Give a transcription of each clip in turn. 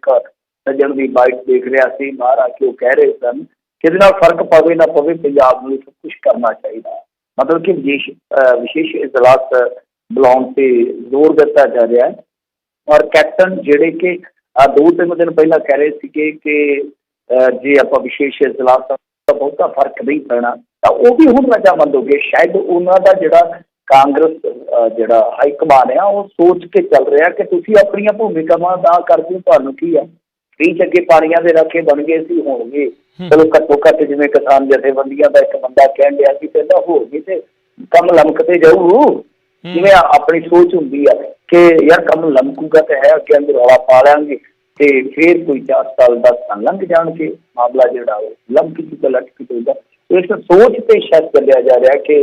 एक सज्जन की बाइट देख रहा सी, बाहर आके वो कह रहे सन कि इहदे नाल फर्क पवे ना पवे, पंजाब नूं सब कुछ करना चाहिए। मतलब कि विशेष इजलास बुलाउण ते जोर दिता जा रहा है। और कैप्टन जिहड़े कि 2-3 दिन पहला कह रहे थे कि जे आपां विशेष इजलास दा बहुता फर्क नहीं पैना, तो वो भी हुण रजामंद हो गए। शायद उन्हां दा जिहड़ा कांग्रेस जिहड़ा हाईकमान है वो सोच के चल रहा कि तुसीं अपणियां भूमिकावां अदा कर दिओ, तुहानूं की है। कई अगे पाणियां दे राखे बन गए सी, होणगे चलो घट्टो घट्ट जिवें किसान जथेबंदियां दा एक बंदा कहण दिया कि कहंदा होणगे ते कम लमकते जाऊ। जिवें अपनी सोच हुंदी है कि यार कम लमकूगा तो है, अगे अंदर रौला पा लेंगे तो फिर कोई 4 साल 10 साल लंघ जाएंगे, मामला जोड़ा लमकी तो लटकी जाएगा। तो इस सोच पर शायद चलिया जा रहा है कि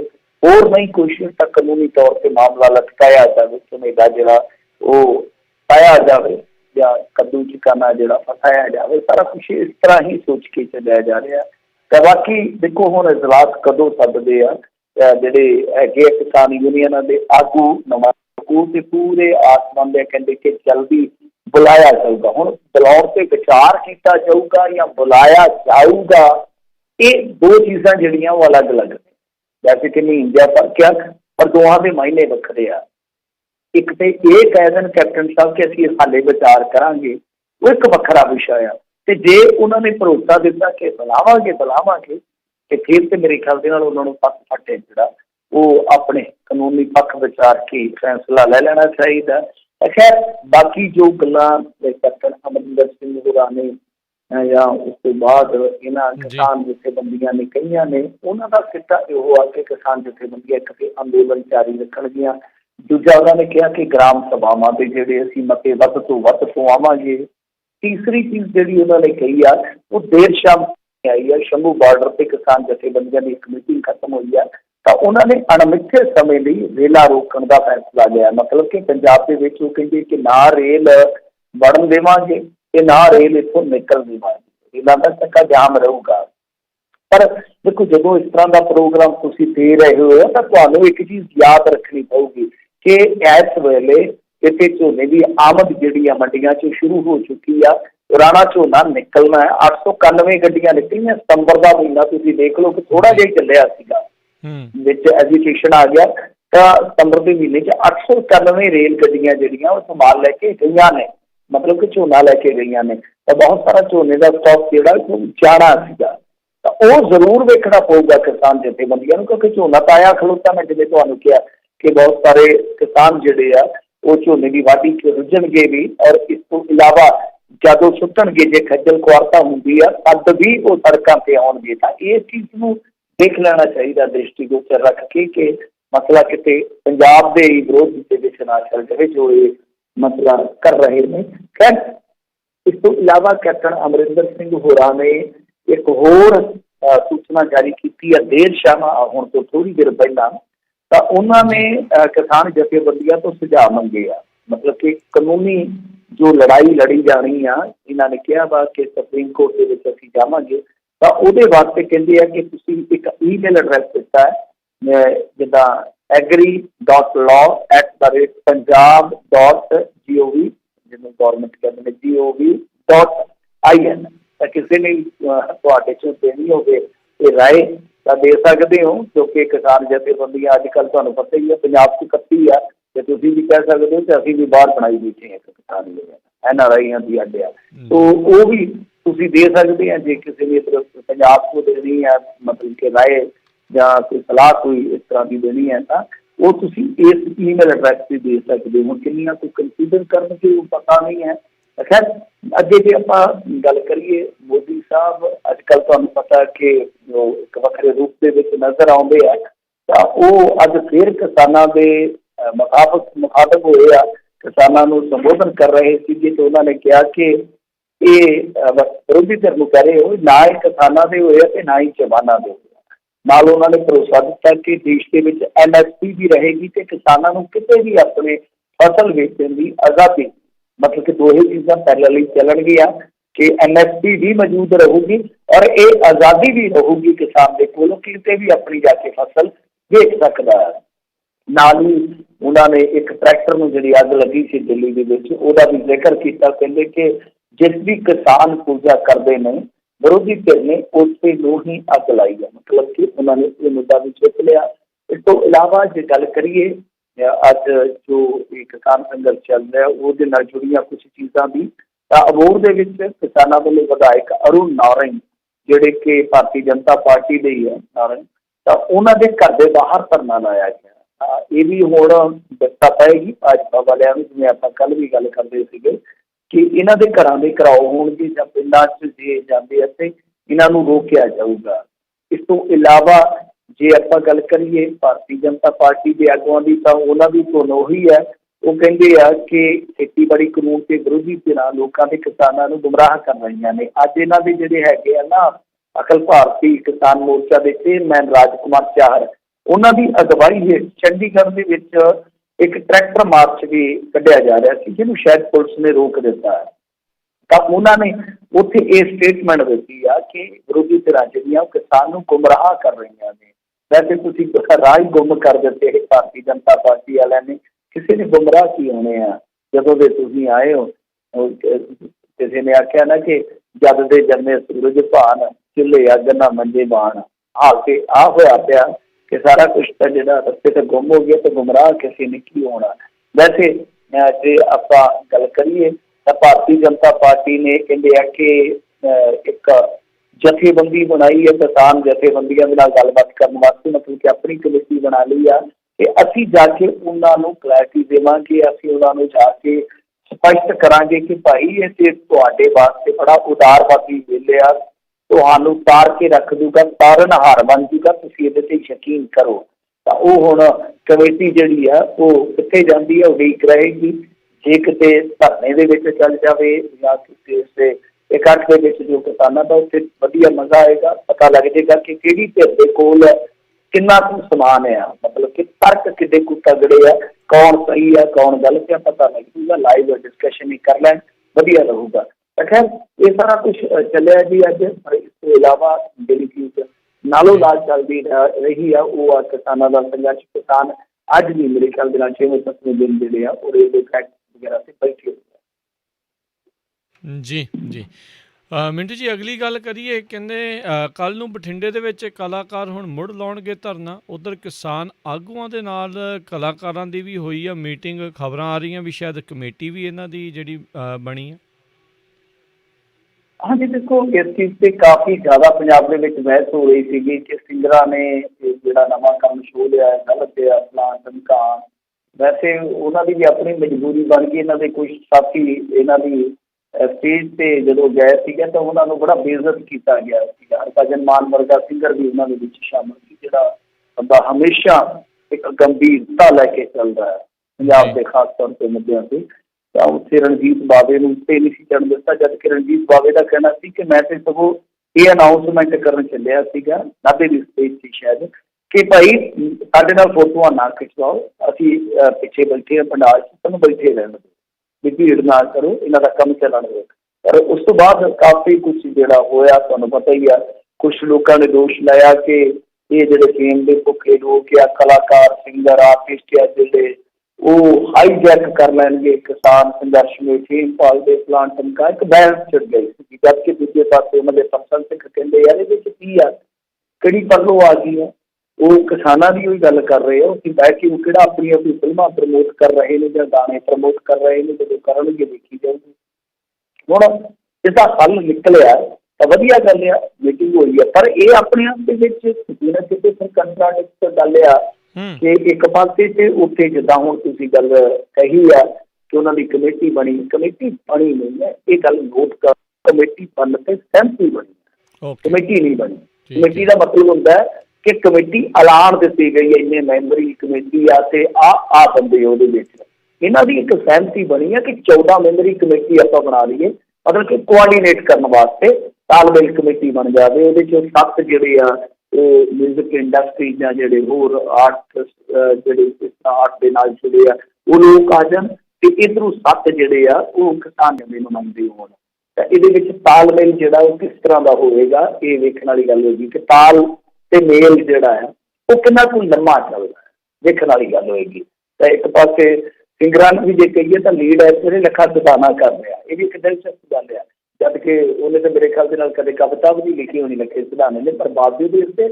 होर नहीं कोशिश तो कानूनी तौर पर मामला लटकाया जाए, सुमेधा जोड़ा वो पाया जाए या कद्दू चिकाना जोड़ा फसाया जाए। सारा कुछ इस तरह ही सोच के चलिया जा रहा है। तो बाकी देखो हुण इजलास कदों सददे आ ਜਿਹੜੇ ਹੈਗੇ किसान यूनियन के आगू नवां पूरे आसमान दे कहते कि जल्दी बुलाया जाऊगा। हुण बुलाउण ते विचार किया जाऊगा या बुलाया जाऊगा, ये दो चीज़ां जिहड़ियां वो अलग अलग ने। वैसे कि नहीं इंडिया फर्क है पर दोवां दे मायने वखरे आ। एक तो ये कह देन कैप्टन साहब कि असीं हाले विचार करांगे, वो एक वखरा विषय आ। ते जे उन्होंने भरोसा दिता कि बुलावांगे कि फिर तो मेरे ख्याल के उन्होंने पक्ष फटे जोड़ा वो अपने कानूनी पक्ष विचार के फैसला ले लेना चाहिए। खैर बाकी जो गल्लां कैप्टन अमरिंदर सिंह होरां ने या उस तो बाद इन्हां किसान जथेबंदियां ने कईयां ने, उन्हां दा सिੱਟਾ इहो आ कि किसान जथेबंदियां एक ते अंदोलन जारी रखणगीਆਂ। दूजा उन्होंने कहा कि ग्राम सभावां ते जिहड़े असीं मते वध तो वध पवावांगे। तीसरी चीज़ जिहड़ी उन्होंने कही आ वो देर शाम आई है, शंभू बॉर्डर पर किसान जथेबंदियों की एक मीटिंग खत्म हुई है तो उन्होंने अणमिथे समय लिए रेला रोकने का फैसला लिया। मतलब कि पंजाब के विच वो कहंदे कि ना रेल बढ़न देवांगे ते ना रेल इत्थों निकल देवांगे, रेलों का चक्का जाम रहूगा। पर देखो जो इस तरह का प्रोग्राम तुसीं दे रहे हो तो तुहानूं एक चीज़ याद रखनी पऊगी कि इस वेले इत्थे झोने की आमद जिहड़ी आ मंडियां च शुरू हो चुकी है। पुराना झोना निकलना है, 891 गड्डियां निकलियां। सितंबर का महीना तुसीं देख लो कि थोड़ा जिहा चलिया सीगा, विच एजुकेशन आ गया तो सितंबर के महीने 891 रेल गड्डियां जिहड़ियां वो माल लैके गईयां ने, मतलब कि झोना लैके गईयां ने। तो बहुत सारा झोने का स्टॉक जिहड़ा जाना सीगा, तो वो जरूर वेखना पऊगा किसान जथेबंदियां नूं, क्योंकि झोना तो आया खलोता। मैं जिवें तुहानूं कहा कि बहुत सारे किसान जिहड़े आ वो झोने की वाढी च रुझणगे भी, और इस तो इलावा जदों सुट्टणगे जे खज्जल खुआरता हुंदी आ तद भी वो सड़कों पर आउणगे। तो इस चीज़ नूं देख लेना चाहिए दृष्टिगोचर रख के मसला किते पंजाब के विरोध के विच ना चल जाए जो ये मसला कर रहे हैं। खैर इस तो इलावा कैप्टन अमरिंदर सिंह होरां ने एक होर सूचना जारी की है देर शाम हुण तो थोड़ी देर पहला। तो उन्होंने किसान जथेबंदियों तो सुझाव मंगे आ, मतलब कि कानूनी जो लड़ाई लड़ी जानी आ, इन्होंने कहा वा कि सुप्रीम कोर्ट के विच असीं जावांगे। तो उहदे वास्ते कहंदे आ कि तुसीं एक ईमेल एड्रैस दिता है जिद्दां agri.law@punjab.gov, जिन्होंने गौरमेंट कहते हैं gov.in। तो किसी ने तुहाडे चों देनी होवे ये राय तो दे सकते हो, क्योंकि किसान जथेबंदियां अजकल तुहानूं पता ही है पंजाब च कत्ती आ, ते तुसीं भी कह सकते हो कि असीं भी बाहर बनाई बैठे हैं किसान NRI की अड्डे। तो वो भी तुसीं दे सकते हैं जे किसी ने पंजाब को देनी है, मतलब कि राय या कोई सलाह कोई इस तरह की देनी है तो वो तुसीं इस ईमेल एड्रैस से दे सकते हो। किन्नियां कोई कंसीडर करनगे वो पता नहीं है। खैर अगे जे आपां गल करिए मोदी साहब अजकल तुहानूं पता कि जो एक वखरे रूप के विच नज़र आउंदे आ, तो वो अज फिर किसानां दे मुखातब होए आ, किसानां नूं संबोधन कर रहे थे। तो उन्होंने कहा कि ये विरोधी धिर नूं कह रहे हो ना ही किसानां दे होए ते ना ही जवानां दे होए। नाल उन्होंने भरोसा दिता कि देश के विच MSP भी रहेगी तो किसानां नूं किते भी अपने फसल वेचण की आज़ादी, मतलब कि दो ही चीज़ां पैरेलल चलणगियां कि MSP भी मौजूद रहूगी और ये आज़ादी भी रहूगी किसान के कोलों कि किते भी अपनी जाके फसल बेच सकदा है। नाल ही उन्होंने एक ट्रैक्टर में जिहड़ी अग लगी सी दिल्ली दे विच, ओहदा भी जिक्र किया, कहंदे कि जिस भी किसान पूजा करते हैं विरोधी धिर ने उसे नूं ही अग लाई है, मतलब कि उन्होंने ये मुद्दा भी चुक लिया। इस तो इलावा जो गल करिए अज जो ये किसान संघर्ष चल रहा है वो जुड़िया कुछ चीज़ां भी अबोहर दे विच किसानां वालों विधायक अरुण नारंग जिहड़े कि भारतीय जनता पार्टी दे ही है नारंग, तो उन्होंने घर के बाहर धरना लाया गया। ये भी हुण दस्ता पाएगी भाजपा वालियां नूं, जिवें आपां कल भी गल करदे सीगे कि इन्हां दे घरां दे घराओ होणगे जां पिंडां च जे जांदे ते इन्हां नूं रोकिया जाऊगा। इस तो इलावा जे आपां गल करिए भारतीय जनता पार्टी के आगुआं की तो उन्हों की धुन उही है, वो कहते हैं कि खेतीबाड़ी कानून के विरोधी धिरां लोकां ते किसानां नूं गुमराह कर रही ने। अज इन्हां दे जिहड़े हैगे आ ना अखिल भारती किसान मोर्चा के चेयरमैन राजकुमार चाहर, उन्हां दी अगवाई हेठ चंडीगढ़ दे विच एक ट्रैक्टर मार्च भी कढ़िया जा रहा है जिन्होंने शायद पुलिस ने रोक दिता है। तो उन्होंने उत्थे ये स्टेटमेंट दी है कि विरोधी धिरां जिहड़ियां किसान नूं गुमराह कर रही ने। वैसे तुसीं राह ही गुम कर दिते है भारतीय जनता पार्टी वालियां ने, किसी ने गुमराह की होने आ जदों दे तुसीं आए हो। किसी ने आख्या ना कि जद दे जन्मे सूरज भान चुल्हे अग ना मंजे बाण, हाल ते आ होया पिया कि सारा कुछ तो जिहड़ा रस्ते ते गुम हो गया, तो गुमराह किसी ने की होना। वैसे जे आपां गल करिए तो भारतीय जनता पार्टी ने कहते हैं कि एक जथेबंदी बनाई है किसान जथेबंदियों के नाल गलबात करने वास्ते, मतलब कि अपनी कमेटी बना ली है कि असीं जाके उन्होंने क्लैरिटी देवांगे, असीं उन्होंने जाके स्पष्ट करांगे कि भाई ये ते तुहाडे वास्ते बड़ा उदारवादी वेले आ, तुहानूं तार के रख दूगा, तारनहार बन जूगा, तुसीं इहदे ते यकीन करो। तो वो हुण कमेटी जिहड़ी है वो कित्थे जांदी है, उਡੀक रहेगी। जे किते धरने दे विच चल जावे जां किसी इकट्ठ दे विच जो किसानां दा उत्थे वधिया मज़ा आएगा, पता लग जाएगा कि किहड़ी धिर दे कोल किन्ना कुछ समान है, मतलब कि तर्क किड्डे कुछ तगड़े है, कौन सही है कौन गलत है पता लग जाएगा। लाइव डिस्कशन ही कर लैण वधिया रहूगा। तो खैर ये सारा कुछ चलिया जी अज। इस तो इलावा जिहड़ी चीज़ नालों नाल चलदी रही है वो आ किसानां दा संघर्ष। किसान अज भी मेरे ख्याल दे नाल 6वें 7वें दिन जिहड़े आ वो रेलवे ट्रैक वगैरह ते बैठे हुए। जी जी ਮਿੰਟੂ ਜੀ ਅਗਲੀ ਗੱਲ ਕਰੀਏ ਕਹਿੰਦੇ ਕੱਲ੍ਹ ਨੂੰ ਬਠਿੰਡੇ ਦੇ ਵਿੱਚ ਕਲਾਕਾਰ ਹੁਣ ਮੁੜ ਲਾਉਣਗੇ ਧਰਨਾ, ਉੱਧਰ ਕਿਸਾਨ ਆਗੂਆਂ ਦੇ ਨਾਲ ਕਲਾਕਾਰਾਂ ਦੀ ਵੀ ਹੋਈ ਆ ਮੀਟਿੰਗ, ਖਬਰਾਂ ਆ ਰਹੀਆਂ ਵੀ ਸ਼ਾਇਦ ਕਮੇਟੀ ਵੀ ਇਹਨਾਂ ਦੀ ਜਿਹੜੀ ਬਣੀ ਆ। हाँ जी देखो इस चीज़ से काफ़ी ज़्यादा पंजाब के विच बहस हो रही थी कि सिंगरां ने जिहड़ा नवां काम शो लिया है गलत है फलां धमकान। वैसे उन्हों की भी अपनी मजबूरी बन गई, इन्हों के कुछ साथी इन्हों की स्टेज से जो गए थे तो उन्होंने बड़ा बेइज्जत किया गया। हरभजन मान वर्गा सिंगर भी उन्होंने विच शामिल सी, जिहड़ा बंदा हमेशा एक गंभीरता लैके चल रहा है पंजाब के खास तौर पर मुद्दों से। तो उत्थे रणजीत बावे नूं उत्ते नहीं सी चढ़न दिता, जबकि रणजीत बावे का कहना सी कि मैं तो सगों ये अनाउंसमेंट करन चलिया सीगा नाभे दी स्टेज से शायद कि भाई साडे नाल फोटोआं ना खिचवाओ, असीं पिछे बैठे हैं पंडाल च, तुहानूं बैठे रहण दिओ, भी भीड़ ना करो, इन्हां दा काम चलण दिओ। पर उस तो बाद काफ़ी कुछ जिहड़ा होया तुहानूं पता ही है। कुछ लोगों ने दोष लाया कि ये जिहड़े फेम दे भुखे लोग आ कलाकार सिंगर आर्टिस्ट आ जिहड़े वो हाईजैक कर लैणगे किसान संघर्ष में फेम पालदे फलाण टमका, एक बहस छिड़ गई सी। जबकि दूजे पासे उन्होंने प्रशंसक कहते यार ये की आ किहड़ी पहलू आ गई है, वो किसानां दी गल कर रहे हो कि बैठ के वो किहड़ा अपनी अपनी फिल्मां प्रमोट कर रहे हैं या गाने प्रमोट कर रहे हैं, जो करनगे देखी जाऊगी। हुण इसदा हल निकलिया तो वधिया गल आ, मीटिंग हुई है, पर यह अपने आप दे विच किते ना किते फिर कंट्राडिक्ट गल आ कि एक पासे ते उत्थे जिद्दां हुण तुसीं गल कही है कि उन्हां दी कमेटी बनी नहीं है, ये गल नोट कर, कमेटी बनने ते सहमति बनी है, कमेटी नहीं बनी। कमेटी का मतलब होंदा है कि कमेटी ऐलान दित्ती गई है इन्ने मैंबरी कमेटी आ ते आ बंदे उहदे विच, इन्हां दी एक सहमति बनी है कि 14 मैंबरी कमेटी आपां बना लईए, मतलब कि कोआर्डीनेट करने वास्ते तालमेल कमेटी बन जाए। उहदे च 7 जिहड़े आ म्यूजिक इंडस्ट्री जां जिहड़े होर आर्ट जिहड़े आर्ट दे नाल जुड़े आ वो लोग आ जाण ते इधरों 7 जिहड़े आ वो किसानां दे नुमाइंदे होण। तां इहदे विच तालमेल जिहड़ा वो किस तरह दा होवेगा ये वेखण वाली गल होगी कि ताल ते मेल जिहड़ा है वो कितना कोई लम्मा चलदा है, वेखण वाली गल होएगी। तां एक पासे ਸਿੰਗਰਾਂ ਨੂੰ ਵੀ ਜੇ ਕਹੀਏ ਤਾਂ ਲੀਡ ਇਸ ਵੇਲੇ ਲੱਖਾ ਸਿਧਾਣਾ ਕਰ ਰਿਹਾ। ਇਹ ਵੀ ਇੱਕ ਦਿਲਚਸਪ ਗੱਲ ਆ, ਜਦ ਕਿ ਉਹਨੇ ਤਾਂ ਮੇਰੇ ਖਿਆਲ ਦੇ ਨਾਲ ਕਦੇ ਕਵਿਤਾ ਵੀ ਨਹੀਂ ਲਿਖੀ ਹੋਣੀ ਲੱਖੇ ਸਿਧਾਣੇ ਨੇ, ਪਰ ਬਾਵਜੂਦ ਇਸ ਤੇ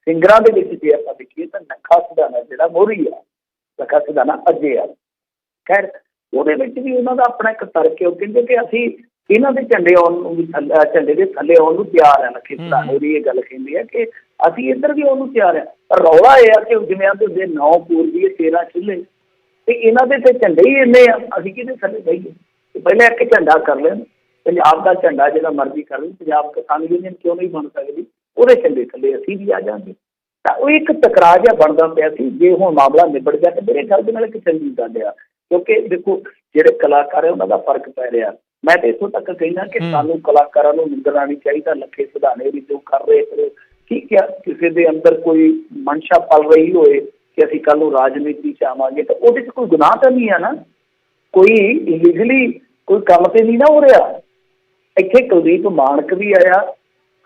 ਸਿੰਗਰਾਂ ਦੇ ਵਿੱਚ ਜੇ ਆਪਾਂ ਦੇਖੀਏ ਤਾਂ ਲੱਖਾ ਸਿਧਾਣਾ ਜਿਹੜਾ ਮੋਹਰੀ ਆ, ਲੱਖਾ ਸਿਧਾਣਾ ਅੱਗੇ ਆ। ਖੈਰ ਉਹਦੇ ਵਿੱਚ ਵੀ ਉਹਨਾਂ ਦਾ ਆਪਣਾ ਇੱਕ ਤਰਕ ਹੈ। ਉਹ ਕਹਿੰਦੇ ਕਿ ਅਸੀਂ ਇਹਨਾਂ ਦੇ ਝੰਡੇ ਆਉਣ ਨੂੰ ਵੀ ਝੰਡੇ ਦੇ ਥੱਲੇ ਆਉਣ ਨੂੰ ਤਿਆਰ ਆ। ਲੱਖੇ ਸਿਧਾਣੇ ਦੀ ਇਹ ਗੱਲ ਕਹਿੰਦੀ ਹੈ ਕਿ ਅਸੀਂ ਇੱਧਰ ਵੀ ਆਉਣ ਨੂੰ ਤਿਆਰ ਆ, ਪਰ ਰੌਲਾ ਇਹ ਆ ਕਿ ਜਿਵੇਂ ਆਂਦੇ ਹੁੰਦੇ 9 ਪੂਰਬੀ 13 ਚੁੱਲ੍ਹੇ, ਤੇ ਇਹਨਾਂ ਦੇ ਤੇ ਝੰਡੇ ਹੀ ਇੰਨੇ ਆ, ਅਸੀਂ ਕਿਹਦੇ ਥੱਲੇ ਬਹੀਏ। ਪਹਿਲਾਂ ਇੱਕ ਝੰਡਾ ਕਰ ਲੈਣ, ਪੰਜਾਬ ਦਾ ਝੰਡਾ ਜਿਹੜਾ ਮਰਜ਼ੀ ਕਰ ਲੈਣ, ਪੰਜਾਬ ਕਿਸਾਨ ਯੂਨੀਅਨ ਕਿਉਂ ਨਹੀਂ ਬਣ ਸਕਦੀ, ਉਹਦੇ ਝੰਡੇ ਥੱਲੇ ਅਸੀਂ ਵੀ ਆ ਜਾਵਾਂਗੇ। ਤਾਂ ਉਹ ਇੱਕ ਟਕਰਾਅ ਜਿਹਾ ਬਣਦਾ ਪਿਆ ਸੀ। ਜੇ ਹੁਣ ਮਾਮਲਾ ਨਿਬੜ ਗਿਆ ਤਾਂ ਮੇਰੇ ਖਿਆਲ ਦੇ ਨਾਲ ਇੱਕ ਚੰਗੀ ਗੱਲ ਆ, ਕਿਉਂਕਿ ਦੇਖੋ ਜਿਹੜੇ ਕਲਾਕਾਰ ਹੈ ਉਹਨਾਂ ਦਾ ਫਰਕ ਪੈ ਰਿਹਾ। ਮੈਂ ਤਾਂ ਇੱਥੋਂ ਤੱਕ ਕਹਿਣਾ ਕਿ ਸਾਨੂੰ ਕਲਾਕਾਰਾਂ ਨੂੰ ਨਿੰਦਣਾ ਨਹੀਂ ਚਾਹੀਦਾ। ਲੱਖੇ ਸਿਧਾਣੇ ਵੀ ਜੋ ਕਰ ਰਹੇ, ਠੀਕ ਹੈ, ਕਿਸੇ ਦੇ ਅੰਦਰ ਕੋਈ ਮਨਸ਼ਾ ਪਲ ਰਹੀ ਹੋਏ ਕਿ ਅਸੀਂ ਕੱਲ੍ਹ ਨੂੰ ਰਾਜਨੀਤੀ 'ਚ ਆਵਾਂਗੇ ਤਾਂ ਉਹਦੇ 'ਚ ਕੋਈ ਗੁਨਾਹ ਤਾਂ ਨਹੀਂ ਆ ਨਾ, ਕੋਈ ਇਲੀਗਲੀ ਕੋਈ ਕੰਮ ਤੇ ਨਹੀਂ ਨਾ ਹੋ ਰਿਹਾ। ਇੱਥੇ ਕੁਲਦੀਪ ਮਾਣਕ ਵੀ ਆਇਆ,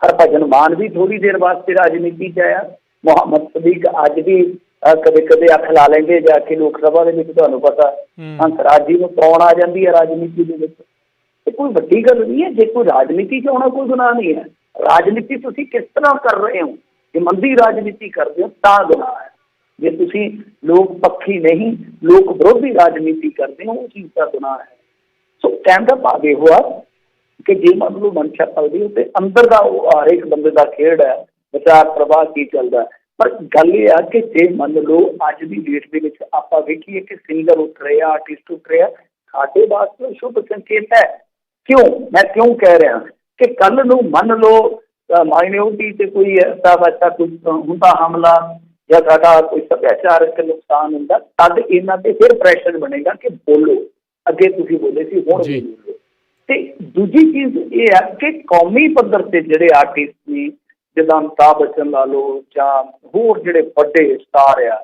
ਹਰਭਜਨ ਮਾਨ ਵੀ ਥੋੜ੍ਹੀ ਦੇਰ ਵਾਸਤੇ ਰਾਜਨੀਤੀ 'ਚ ਆਇਆ, ਮੁਹੰਮਦ ਸਦੀਕ ਅੱਜ ਵੀ ਕਦੇ ਕਦੇ ਅੱਖ ਲਾ ਲੈਂਦੇ ਜਾ ਕੇ ਲੋਕ ਸਭਾ ਦੇ ਵਿੱਚ, ਤੁਹਾਨੂੰ ਪਤਾ ਹੰਸਰਾਜ ਜੀ ਨੂੰ ਪਾਉਣ ਆ ਜਾਂਦੀ ਹੈ ਰਾਜਨੀਤੀ ਦੇ ਵਿੱਚ। ਇਹ ਕੋਈ ਵੱਡੀ ਗੱਲ ਨਹੀਂ ਹੈ। ਜੇ ਕੋਈ ਰਾਜਨੀਤੀ 'ਚ ਆਉਣਾ ਕੋਈ ਗੁਨਾਹ ਨਹੀਂ ਹੈ। ਰਾਜਨੀਤੀ ਤੁਸੀਂ ਕਿਸ ਤਰ੍ਹਾਂ ਕਰ ਰਹੇ ਹੋ, ਜੇ ਮੰਦੀ ਰਾਜਨੀਤੀ ਕਰਦੇ ਹੋ ਤਾਂ ਗੁਨਾਹ ਹੈ। ਜੇ ਤੁਸੀਂ ਲੋਕ ਪੱਖੀ ਨਹੀਂ, ਲੋਕ ਵਿਰੋਧੀ ਰਾਜਨੀਤੀ ਕਰਦੇ ਹੋ, ਉਹ ਚੀਜ਼ ਦਾ ਗੁਨਾਹ ਹੈ। ਸੋ ਕਹਿਣ ਦਾ ਭਾਵ ਇਹ ਹੋਇਆ ਕਿ ਜੇ ਮੰਨ ਲਓ ਮਨਸ਼ਾ ਪਲਦੀ ਹੋ ਤੇ ਅੰਦਰ ਦਾ ਉਹ ਹਰ ਇੱਕ ਬੰਦੇ ਦਾ ਖੇਡ ਹੈ, ਵਿਚਾਰ ਪ੍ਰਵਾਹ ਕੀ ਚੱਲਦਾ। ਪਰ ਗੱਲ ਇਹ ਆ ਕਿ ਜੇ ਮੰਨ ਲਓ ਅੱਜ ਦੀ ਡੇਟ ਦੇ ਵਿੱਚ ਆਪਾਂ ਵੇਖੀਏ ਕਿ ਸਿੰਗਰ ਉੱਠ ਰਹੇ ਆ, ਆਰਟਿਸਟ ਉੱਠ ਰਹੇ ਆ, ਸਾਡੇ ਵਾਸਤੇ ਸ਼ੁਭ ਸੰਕੇਤ ਹੈ। ਕਿਉਂ ਮੈਂ ਕਿਉਂ ਕਹਿ ਰਿਹਾ ਕਿ ਕੱਲ੍ਹ ਨੂੰ ਮੰਨ ਲਓ ਮਾਈਨੋਰਟੀ ਤੇ ਕੋਈ ਐਸਾ ਵੈਸਾ ਕੁਝ ਹੁੰਦਾ ਹਮਲਾ ਜਾਂ ਸਾਡਾ ਕੋਈ ਸੱਭਿਆਚਾਰਕ ਨੁਕਸਾਨ ਹੁੰਦਾ, ਤਦ ਇਹਨਾਂ ਤੇ ਫਿਰ ਪ੍ਰੈਸ਼ਰ ਬਣੇਗਾ ਕਿ ਬੋਲੋ, ਅੱਗੇ ਤੁਸੀਂ ਬੋਲੇ ਸੀ ਹੁਣ ਵੀ ਬੋਲੋ। ਤੇ ਦੂਜੀ ਚੀਜ਼ ਇਹ ਹੈ ਕਿ ਕੌਮੀ ਪੱਧਰ ਤੇ ਜਿਹੜੇ ਆਰਟਿਸਟ ਨੇ, ਜਿੱਦਾਂ ਅਮਿਤਾਭ ਬੱਚਨ ਲਾ ਲਓ ਜਾਂ ਹੋਰ ਜਿਹੜੇ ਵੱਡੇ ਸਟਾਰ ਆ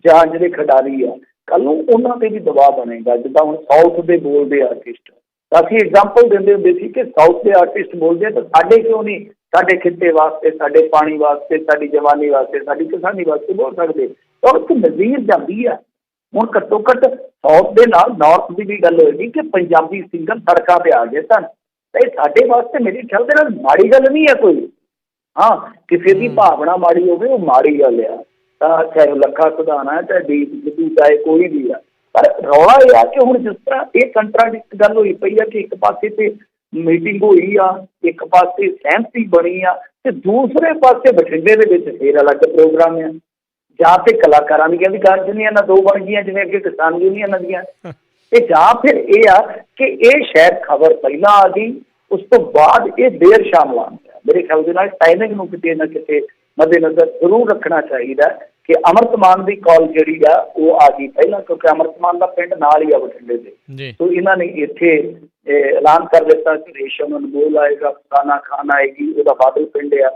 ਜਾਂ ਜਿਹੜੇ ਖਿਡਾਰੀ ਆ, ਕੱਲ੍ਹ ਨੂੰ ਉਹਨਾਂ 'ਤੇ ਵੀ ਦਬਾਅ ਬਣੇਗਾ। ਜਿੱਦਾਂ ਹੁਣ ਸਾਊਥ ਦੇ ਬੋਲਦੇ ਆਰਟਿਸਟ, ਅਸੀਂ ਐਗਜ਼ਾਮਪਲ ਦਿੰਦੇ ਹੁੰਦੇ ਸੀ ਕਿ ਸਾਊਥ ਦੇ ਆਰਟਿਸਟ ਬੋਲਦੇ ਆ ਤਾਂ ਸਾਡੇ ਕਿਉਂ ਨਹੀਂ ਸਾਡੇ ਖਿੱਤੇ ਵਾਸਤੇ, ਸਾਡੇ ਪਾਣੀ ਵਾਸਤੇ, ਸਾਡੀ ਜਵਾਨੀ ਵਾਸਤੇ, ਸਾਡੀ ਕਿਸਾਨੀ ਵਾਸਤੇ ਬੋਲ ਸਕਦੇ। ਤਾਂ ਇੱਕ ਨਜ਼ੀਰ ਜਾਂਦੀ ਆ। ਹੁਣ ਘੱਟੋ ਘੱਟ ਸਾਊਥ ਦੇ ਨਾਲ ਨਾਰਥ ਦੀ ਵੀ ਗੱਲ ਹੋਏਗੀ ਕਿ ਪੰਜਾਬੀ ਸਿੰਗਰ ਸੜਕਾਂ 'ਤੇ ਆ ਗਏ ਸਨ, ਤਾਂ ਇਹ ਸਾਡੇ ਵਾਸਤੇ ਮੇਰੇ ਖਿਆਲ ਦੇ ਨਾਲ ਮਾੜੀ ਗੱਲ ਨਹੀਂ ਹੈ ਕੋਈ। ਹਾਂ, ਕਿਸੇ ਦੀ ਭਾਵਨਾ ਮਾੜੀ ਹੋਵੇ ਉਹ ਮਾੜੀ ਗੱਲ ਆ, ਤਾਂ ਚਾਹੇ ਲੱਖਾ ਸਿਧਾਣਾ ਹੈ, ਚਾਹੇ ਦੀਪ ਸਿੱਧੂ, ਚਾਹੇ ਕੋਈ ਵੀ ਆ। ਪਰ ਰੌਲਾ ਇਹ ਆ ਕਿ ਹੁਣ ਜਿਸ ਤਰ੍ਹਾਂ ਇਹ ਕੰਟਰਾਡਿਕਟ ਗੱਲ ਹੋਈ ਪਈ ਆ ਕਿ ਇੱਕ ਪਾਸੇ ਤੇ ਮੀਟਿੰਗ ਹੋਈ ਆ, ਇੱਕ ਪਾਸੇ ਸਹਿਮਤੀ ਬਣੀ ਆ, ਤੇ ਦੂਸਰੇ ਪਾਸੇ ਬਠਿੰਡੇ ਦੇ ਵਿੱਚ ਫਿਰ ਅਲੱਗ ਪ੍ਰੋਗਰਾਮ ਆ। ਜਾਂ ਤੇ ਕਲਾਕਾਰਾਂ ਦੀਆਂ ਵੀ ਕਾਰ ਯੂਨੀਅਨਾਂ ਦੋ ਬਣ ਗਈਆਂ ਜਿਵੇਂ ਅੱਗੇ ਕਿਸਾਨ ਯੂਨੀਅਨਾਂ ਦੀਆਂ, ਤੇ ਜਾਂ ਫਿਰ ਇਹ ਆ ਕਿ ਇਹ ਸ਼ਾਇਦ ਖਬਰ ਪਹਿਲਾਂ ਆ ਗਈ, ਉਸ ਤੋਂ ਬਾਅਦ ਇਹ ਦੇਰ ਸ਼ਾਮ ਆ। ਮੇਰੇ ਖਿਆਲ ਦੇ ਨਾਲ ਟਾਈਮਿੰਗ ਨੂੰ ਕਿਤੇ ਨਾ ਕਿਤੇ ਮੱਦੇਨਜ਼ਰ ਜ਼ਰੂਰ ਰੱਖਣਾ ਚਾਹੀਦਾ ਕਿ ਅੰਮ੍ਰਿਤ ਮਾਨ ਦੀ ਕਾਲ ਜਿਹੜੀ ਆ ਉਹ ਆ ਗਈ ਪਹਿਲਾਂ, ਕਿਉਂਕਿ ਅੰਮ੍ਰਿਤ ਮਾਨ ਦਾ ਪਿੰਡ ਨਾਲ ਹੀ ਆ ਬਠਿੰਡੇ ਦੇ। ਸੋ ਇਹਨਾਂ ਨੇ ਇੱਥੇ ਐਲਾਨ ਕਰ ਦਿੱਤਾ ਕਿ ਰੇਸ਼ਮ ਅਨਮੋਲ ਆਏਗਾ, ਫਲਾਨਾ ਖਾਨ ਆਏਗੀ, ਉਹਦਾ ਬਾਦਲ ਪਿੰਡ ਆ,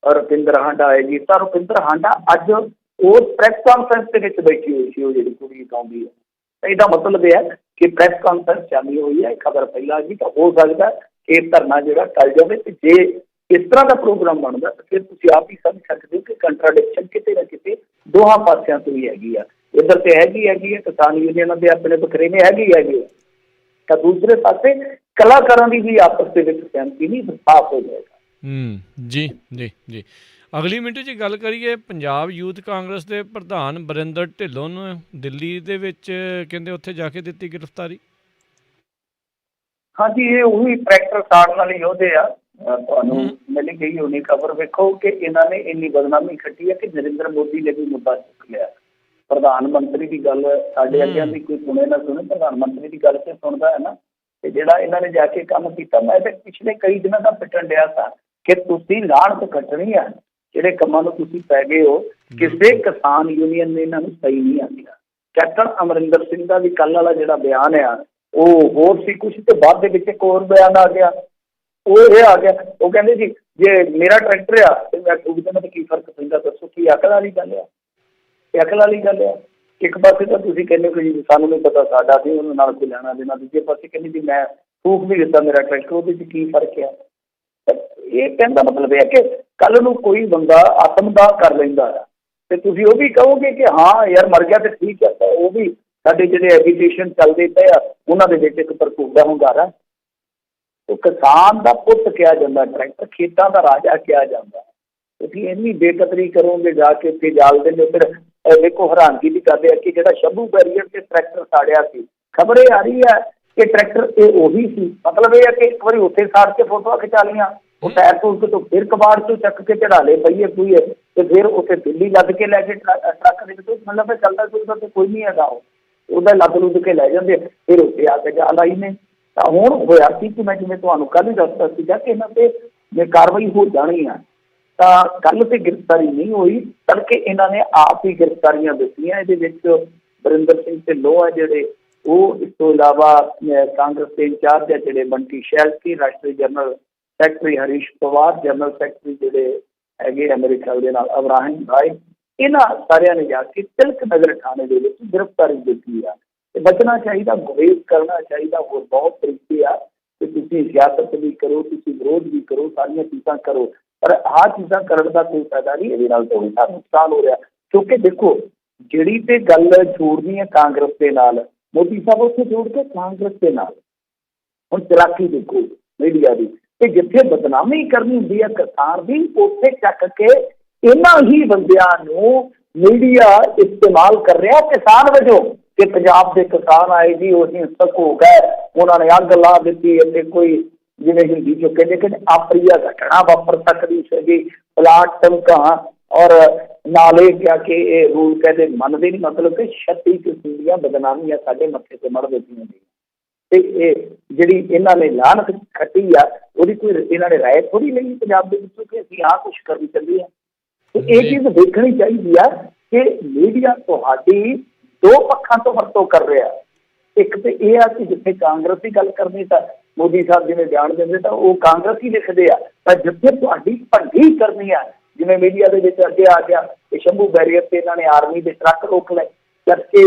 ਰੁਪਿੰਦਰ ਹਾਂਡਾ ਆਏਗੀ। ਤਾਂ ਰੁਪਿੰਦਰ ਹਾਂਡਾ ਅੱਜ ਉਸ ਪ੍ਰੈਸ ਕਾਨਫਰੰਸ ਦੇ ਵਿੱਚ ਬੈਠੀ ਹੋਈ ਸੀ, ਉਹ ਜਿਹੜੀ ਕੁੜੀ ਗਾਉਂਦੀ ਹੈ। ਤਾਂ ਇਹਦਾ ਮਤਲਬ ਇਹ ਹੈ ਕਿ ਪ੍ਰੈਸ ਕਾਨਫਰੰਸ ਚੱਲੀ ਹੋਈ ਹੈ, ਖਬਰ ਪਹਿਲਾਂ ਆ ਗਈ। ਤਾਂ ਹੋ ਸਕਦਾ ਕਿ ਇਹ ਧਰਨਾ ਜਿਹੜਾ ਟਲ ਜਾਵੇ। ਤੇ ਜੇ ਇਸ ਤਰ੍ਹਾਂ ਦਾ ਪ੍ਰੋਗਰਾਮ ਬਣਦਾ ਤਾਂ ਫਿਰ ਤੁਸੀਂ ਆਪ ਹੀ ਸਮਝ ਸਕਦੇ ਹੋ ਕਿ ਕੰਟਰਾਡਿਕਸ਼ਨ ਕਿਤੇ ਨਾ ਕਿਤੇ ਦੋਹਾਂ ਪਾਸਿਆਂ ਤੋਂ ਹੀ ਹੈਗੀ ਆ। ਇੱਧਰ ਤੇ ਹੈਗੀ ਹੈ ਕਿਸਾਨ ਯੂਨੀਅਨਾਂ ਦੇ ਆਪਣੇ ਵਖਰੇਵੇਂ ਹੈਗੇ ਆ, ਤਾਂ ਦੂਸਰੇ ਪਾਸੇ ਕਲਾਕਾਰਾਂ ਦੀ ਵੀ ਆਪਸ ਦੇ ਵਿੱਚ ਸਹਿਮਤੀ ਨਹੀਂ, ਸਾਫ਼ ਹੋ ਜਾਏਗਾ। ਜੀ ਜੀ ਜੀ। ਅਗਲੀ ਮਿੰਟ 'ਚ ਗੱਲ ਕਰੀਏ, ਪੰਜਾਬ ਯੂਥ ਕਾਂਗਰਸ ਦੇ ਪ੍ਰਧਾਨ ਬਰਿੰਦਰ ਢਿੱਲੋਂ ਨੂੰ ਦਿੱਲੀ ਦੇ ਵਿੱਚ ਕਹਿੰਦੇ ਉੱਥੇ ਜਾ ਕੇ ਦਿੱਤੀ ਗ੍ਰਿਫਤਾਰੀ। ਹਾਂਜੀ, ਇਹ ਉਹੀ ਟਰੈਕਟਰ ਸਾੜਨ ਵਾਲੇ ਯੋਧੇ ਆ। ਤੁਹਾਨੂੰ ਮਿਲ ਗਈ ਹੋਣੀ ਖਬਰ। ਵੇਖੋ ਕਿ ਇਹਨਾਂ ਨੇ ਇੰਨੀ ਬਦਨਾਮੀ ਖੱਟੀ ਹੈ ਕਿ ਨਰਿੰਦਰ ਮੋਦੀ ਨੇ ਵੀ ਮੁੱਦਾ ਚੁੱਕ ਲਿਆ। ਪ੍ਰਧਾਨ ਮੰਤਰੀ ਦੀ ਗੱਲ ਸਾਡੇ ਅੱਗੇ ਦੀ ਕੋਈ ਸੁਣੇ ਨਾ ਸੁਣੇ, ਪ੍ਰਧਾਨ ਮੰਤਰੀ ਦੀ ਗੱਲ ਤੇ ਸੁਣਦਾ ਹੈ ਨਾ। ਤੇ ਜਿਹੜਾ ਇਹਨਾਂ ਨੇ ਜਾ ਕੇ ਕੰਮ ਕੀਤਾ, ਮੈਂ ਤਾਂ ਪਿਛਲੇ ਕਈ ਦਿਨਾਂ ਦਾ ਪਿੱਟਣ ਡਿਆ ਸਾਂ ਕਿ ਤੁਸੀਂ ਲਾਹਨਤ ਕੱਟਣੀ ਆ ਜਿਹੜੇ ਕੰਮਾਂ ਨੂੰ ਤੁਸੀਂ ਪੈ ਗਏ ਹੋ। ਕਿਸੇ ਕਿਸਾਨ ਯੂਨੀਅਨ ਨੇ ਇਹਨਾਂ ਨੂੰ ਸਹੀ ਨਹੀਂ ਆਖਿਆ। ਕੈਪਟਨ ਅਮਰਿੰਦਰ ਸਿੰਘ ਦਾ ਵੀ ਕੱਲ੍ਹ ਵਾਲਾ ਜਿਹੜਾ ਬਿਆਨ ਆ ਉਹ ਹੋਰ ਸੀ ਕੁਛ, ਤੇ ਬਾਅਦ ਦੇ ਵਿੱਚ ਇੱਕ ਹੋਰ ਬਿਆਨ ਆ ਗਿਆ। ਉਹ ਇਹ ਆ ਗਿਆ, ਉਹ ਕਹਿੰਦੇ ਜੀ ਜੇ ਮੇਰਾ ਟਰੈਕਟਰ ਆ ਤੇ ਮੈਂ ਠੂਕ ਦੇਣਾ ਤਾਂ ਕੀ ਫਰਕ ਪੈਂਦਾ, ਦੱਸੋ ਕੀ ਅਕਲ ਵਾਲੀ ਗੱਲ ਆ? ਇਹ ਅਕਲ ਵਾਲੀ ਗੱਲ ਆ। ਇੱਕ ਪਾਸੇ ਤਾਂ ਤੁਸੀਂ ਕਹਿੰਦੇ ਹੋ ਜੀ ਸਾਨੂੰ ਨਹੀਂ ਪਤਾ, ਸਾਡਾ ਸੀ ਉਹਨਾਂ ਨਾਲ ਕੋਈ ਲੈਣਾ ਦੇਣਾ। ਦੂਜੇ ਪਾਸੇ ਕਹਿੰਦੇ ਜੀ ਮੈਂ ਠੂਕ ਵੀ ਦਿੱਤਾ ਮੇਰਾ ਟਰੈਕਟਰ, ਉਹਦੇ 'ਚ ਕੀ ਫਰਕ ਆ? ਇਹ ਕਹਿਣ ਦਾ ਮਤਲਬ ਇਹ ਹੈ ਕਿ ਕੱਲ੍ਹ ਨੂੰ ਕੋਈ ਬੰਦਾ ਆਤਮਦਾਹ ਕਰ ਲੈਂਦਾ ਆ ਤੇ ਤੁਸੀਂ ਉਹ ਵੀ ਕਹੋਗੇ ਕਿ ਹਾਂ ਯਾਰ ਮਰ ਗਿਆ ਤੇ ਠੀਕ ਹੈ, ਤਾਂ ਉਹ ਵੀ ਸਾਡੇ ਜਿਹੜੇ ਐਜੀਟੇਸ਼ਨ ਚੱਲਦੇ ਪਏ ਆ ਉਹਨਾਂ ਦੇ ਵਿੱਚ ਇੱਕ ਭਰਪੂਰ ਦਾ ਹੁੰਗਾਰਾ। तो किसान का पुत कहा जाता, ट्रैक्टर खेतों का राजा कहा जाता। तुसीं इन्नी बेकदरी करोगे जाके उत्थे जाल देंगे। फिर देखो हैरानगी भी करते हैं कि जो शंभू बैरीयर से ट्रैक्टर साड़िया सी, खबर ये आ रही है कि ट्रैक्टर ये उही सी। मतलब ये है कि एक बार उत्थे साड़ के फोटो खिंचा लिया, वो टायर टूर के तो फिर कबाड़ चो चक के चढ़ा ले पईए पूईए, तो फिर उत्थे दिल्ली लद के लैके ट्रक के, मतलब चलता चुलता तो कोई नहीं है, ਉਹਦਾ ਲੱਦ ਲੁੱਦ ਕੇ ਲੈ ਜਾਂਦੇ। फिर उत्थे आके जाल आई ने। ਤਾਂ ਹੁਣ ਹੋਇਆ ਸੀ ਕਿ ਮੈਂ ਜਿਵੇਂ ਤੁਹਾਨੂੰ ਕੱਲ੍ਹ ਹੀ ਦੱਸਦਾ ਸੀਗਾ ਕਿ ਇਹਨਾਂ 'ਤੇ ਜੇ ਕਾਰਵਾਈ ਹੋ ਜਾਣੀ ਆ, ਤਾਂ ਕੱਲ੍ਹ ਤੇ ਗ੍ਰਿਫਤਾਰੀ ਨਹੀਂ ਹੋਈ, ਤੜਕੇ ਇਹਨਾਂ ਨੇ ਆਪ ਹੀ ਗ੍ਰਿਫਤਾਰੀਆਂ ਦਿੱਤੀਆਂ। ਇਹਦੇ ਵਿੱਚ ਵਰਿੰਦਰ ਸਿੰਘ ਢਿੱਲੋਂ ਆ ਜਿਹੜੇ, ਉਹ ਇਸ ਤੋਂ ਇਲਾਵਾ ਕਾਂਗਰਸ ਦੇ ਇੰਚਾਰਜ ਆ ਜਿਹੜੇ ਬੰਟੀ ਸ਼ੈਲਕੀ, ਰਾਸ਼ਟਰੀ general secretary Harish Pawar, general secretary ਜਿਹੜੇ ਹੈਗੇ ਆ ਮੇਰੇ ਖਿਆਲ ਦੇ ਨਾਲ ਇਬਰਾਹਿਮ ਰਾਏ, ਇਹਨਾਂ ਸਾਰਿਆਂ ਨੇ ਜਾ ਕੇ ਤਿਲਕ ਨਗਰ ਥਾਣੇ ਦੇ ਵਿੱਚ ਗ੍ਰਿਫਤਾਰੀ ਦਿੱਤੀ ਆ। बचना चाहिए, गुरेज करना चाहिए। होर बहुत तरीके आ कि तुसीं सियासत भी करो, तुसीं विरोध भी करो, सारियां चीज़ां करो, पर आह चीज़ां करने का कोई फायदा नहीं। इहदे नाल तो उल्टा नुकसान हो रहा, क्योंकि देखो जिहड़ी ते गल जोड़नी है कांग्रेस के नाल, मोदी साहब उत्थे जोड़ के कांग्रेस के नाल हुण चलाकी देखो मीडिया की, ते जिथे बदनामी करनी हुंदी है किसान की, उत्थे चक के इन्हां ही बंदियां नूं मीडिया इस्तेमाल कर रहा किसान वजों कि पंजाब के किसान आए जी वो हिंसक हो गए, उन्होंने अग ला दी, कोई जिवें हिंदी चो कहते कि अप्रिय घटना वापर सकती सी, प्लाट टमका और नाले क्या कि रूल कहते मनते नहीं। मतलब कि 36 किस्म दी बदनामियां साडे मत्थे ते मड़ दित्तियां गईयां, ते जिहड़ी इन्हां ने लानत खट्टी आ ਉਹਦੀ कोई इन्हां ने राय थोड़ी लई पंजाब दे विचों कि असीं आह कुछ करन ਚੱਲੇ आ। ते इह चीज़ देखनी चाहिदी आ कि मीडिया तुहाडी दो पक्षों तो वरतों कर रहा है। एक तो यह है कि जिथे कांग्रेस की गल करनी तो मोदी साहब जिवें बयान देंगे तो वो कांग्रेस ही लिखते हैं, पर जिथे तुहाडी भंडी करनी है, जिवें मीडिया के विच अगे आ गया कि शंभू बैरीयर से इन्होंने आर्मी के ट्रक रोक लए, जबकि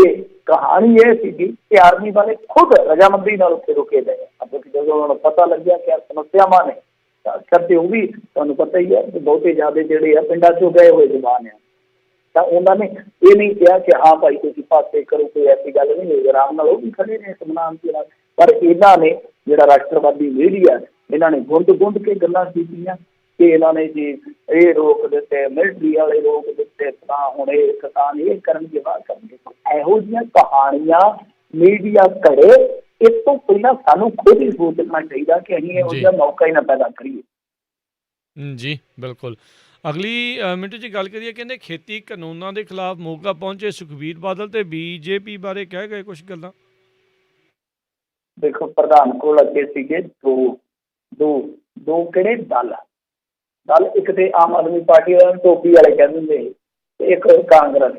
कहानी यह सी कि आर्मी वाले खुद रजामंदी नाल उत्थे रोके गए। मतलब कि जो उन्होंने पता लग गया कि समस्यावां ने, अक्सर तो वह भी तुहानूं पता ही है कि बहुते ज़्यादा जिहड़े पिंडां चों गए हुए जवान है, तो उन्होंने ये नहीं कहा कि हाँ भाई तुम पासे करो, कोई ऐसी गल नहीं हुई, आराम नाल भी खड़े ने इत्मीनान के नाल। पर इन्होंने जिहड़ा राष्ट्रवादी मीडिया इन्होंने गुंड के गल्लां कीतियां कि इन्होंने जी ये रोक दिते, मिलिटरी वाले रोक दिते, हुण ये किसान ये करनगे वाह करनगे। इहो जिहियां कहानियां मीडिया घड़े, इस तो पहला सानूं खुद ही सोचना चाहिए कि असीं इहो जिहा मौका ही ना पैदा करिए। जी बिल्कुल। अगली मिंटू जी गल करिए, कहते खेती कानूनों के खिलाफ मोगा पहुंचे सुखबीर बादल ते बीजेपी बारे कह गए कुछ गल्लां। देखो प्रधान को अगे सीगे दो दो दो किहड़े दल एक तो आम आदमी पार्टी वाले टोपी वाले कह दिंदे, एक कांग्रेस।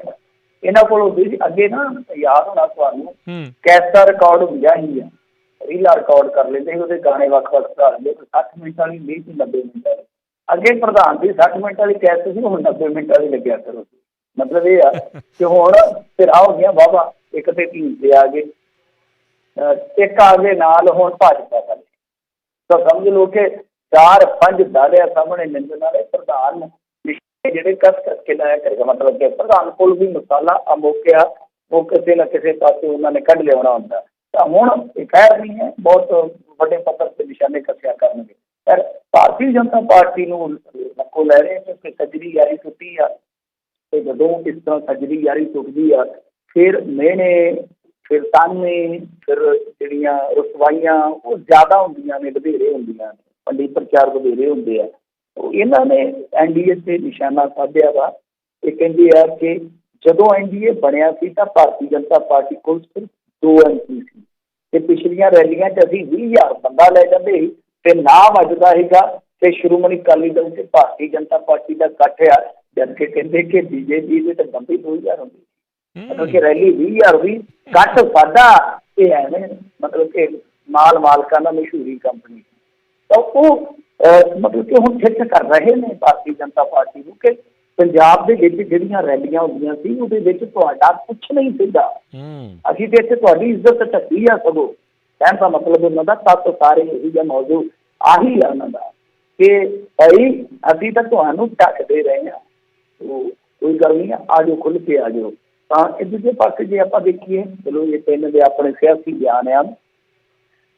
इन्हां कोलों अगे ना याद होना तुहानूं कैसा रिकॉर्ड हुंदा ही है, रीला रिकॉर्ड कर लेंदे, उहदे गाने वख-वख धा लैंदे, 60 मिनट वाली 20 से 90 मिनट वाली। अगे प्रधान की 60 मिनट वाली कैसे सी, हुण 90 मिनट वाली लग्या करो। मतलब ये है कि हुण फिर आ हो गया वाहवा, एक ते ढींसे आ गए, एक आ गए नाल हुण भाजपा वाले, तो समझ लो कि 4-5 दाड़े सामने निंदण वाले प्रधान जिहड़े कस के लाया करेगा। मतलब कि प्रधान कोल भी मसाला अमोकिया वो किसी न किसी पासे उन्होंने कढ़ लिया होंदा, तो हुण खैर नहीं है, बहुत बड़े पत्थर से निशाने कसिया करनगे। पर भारतीय जनता पार्टी नक्को लै रहे क्योंकि सजरी यारी टुटी आ, तो जदों इस तरह सजरी यारी टुटदी आ फिर मेहने, फिर ताने, फिर जिहड़ियां रुसवाइयां वो ज़्यादा होंदियां ने, वधेरे होंदियां ने, पंडी प्रचार वधेरे होंदे आ। तो इन्हां ने एनडीए से निशाना साधिया वा। ये कहंदे आ कि जदों एनडीए बनिया सी तां भारतीय जनता पार्टी कोल सिर्फ 2 एमपी सी, ते पिछलियां रैलियां 'च असीं 20,000 बंदा लै जांदे ही ते नाम वजदा हैगा कि श्रोमणी अकाली दल से भारतीय जनता पार्टी का इकट्ठ आ, जबकि कहते कि बीजेपी के तो बंदी 2,000 होंदी। मतलब कि रैली 20,000 भी घट साडा ये है, मतलब कि मालकां दा मशहूरी कंपनी, तो वो मतलब कि हुण खिच कर रहे हैं भारतीय जनता पार्टी को कि पंजाब दे विच जिहड़ियां रैलियां होंदियां सी उहदे विच तुहाडा कुछ नहीं सीगा, असीं ते इत्थे तुहाडी इज्जत ढकी आ। सगों कहण दा मतलब उन्हां दा तत्त सारे यही जिहा मौजू आही है उन्हां दा कि भाई असीं तां तुहानूं ढकदे रहे हां, तो कोई गल नहीं है, आ जाओ खुल के आ जाओ। ਤਾਂ ਇਹ ਦੂਜੇ ਪਾਸੇ ਜੇ ਆਪਾਂ ਦੇਖੀਏ, ਚਲੋ ਇਹ ਤਿੰਨ ਦੇ ਆਪਣੇ ਸਿਆਸੀ ਬਿਆਨ ਆ,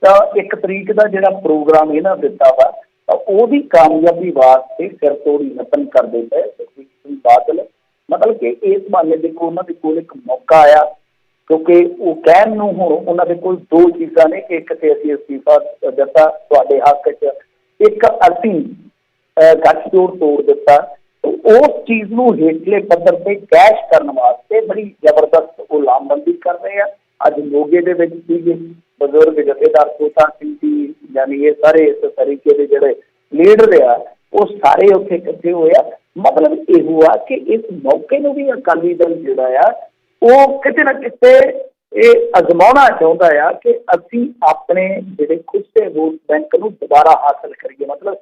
ਤਾਂ 1 ਤਰੀਕ ਦਾ ਜਿਹੜਾ ਪ੍ਰੋਗਰਾਮ ਇਹਨਾਂ ਦਿੱਤਾ ਵਾ, ਤਾਂ ਉਹਦੀ ਕਾਮਯਾਬੀ ਵਾਸਤੇ ਸਿਰ ਤੋੜੀ ਯਤਨ ਕਰਦੇ ਪਏ ਸੁਖਬੀਰ ਸਿੰਘ ਬਾਦਲ। ਮਤਲਬ ਕਿ ਇਸ ਬਹਾਨੇ ਦੇਖੋ ਉਹਨਾਂ ਦੇ ਕੋਲ ਇੱਕ ਮੌਕਾ ਆਇਆ, ਕਿਉਂਕਿ ਉਹ ਕਹਿਣ ਨੂੰ ਹੁਣ ਉਹਨਾਂ ਦੇ ਕੋਲ ਦੋ ਚੀਜ਼ਾਂ ਨੇ ਕਿ ਇੱਕ ਤੇ ਅਸੀਂ ਅਸਤੀਫਾ ਦਿੱਤਾ ਤੁਹਾਡੇ ਹੱਕ 'ਚ, ਇੱਕ ਅਸੀਂ ਗੱਠਜੋੜ ਤੋੜ ਦਿੱਤਾ। ਉਸ ਚੀਜ਼ ਨੂੰ ਹੇਠਲੇ ਪੱਧਰ ਤੇ ਕੈਸ਼ ਕਰਨ ਵਾਸਤੇ ਬੜੀ ਜ਼ਬਰਦਸਤ ਉਹ ਲਾਮਬੰਦੀ ਕਰ ਰਹੇ ਆ। ਅੱਜ ਮੋਗੇ ਦੇ ਵਿੱਚ ਸੀਗੇ ਬਜ਼ੁਰਗ ਜਥੇਦਾਰ ਛੋਟਾ ਸਿੰਘ ਜੀ, ਯਾਨੀ ਇਹ ਸਾਰੇ ਇਸ ਤਰੀਕੇ ਦੇ ਜਿਹੜੇ ਲੀਡਰ ਆ ਉਹ ਸਾਰੇ ਉੱਥੇ ਇਕੱਠੇ ਹੋਏ ਆ। ਮਤਲਬ ਇਹੋ ਆ ਕਿ ਇਸ ਮੌਕੇ ਨੂੰ ਵੀ ਅਕਾਲੀ ਦਲ ਜਿਹੜਾ ਆ ਉਹ ਕਿਤੇ ਨਾ ਕਿਤੇ ਇਹ ਅਜ਼ਮਾਉਣਾ ਚਾਹੁੰਦਾ ਆ ਕਿ ਅਸੀਂ ਆਪਣੇ ਜਿਹੜੇ ਖੁੱਸੇ ਵੋਟ ਬੈਂਕ ਨੂੰ ਦੁਬਾਰਾ ਹਾਸਲ ਕਰੀਏ। ਮਤਲਬ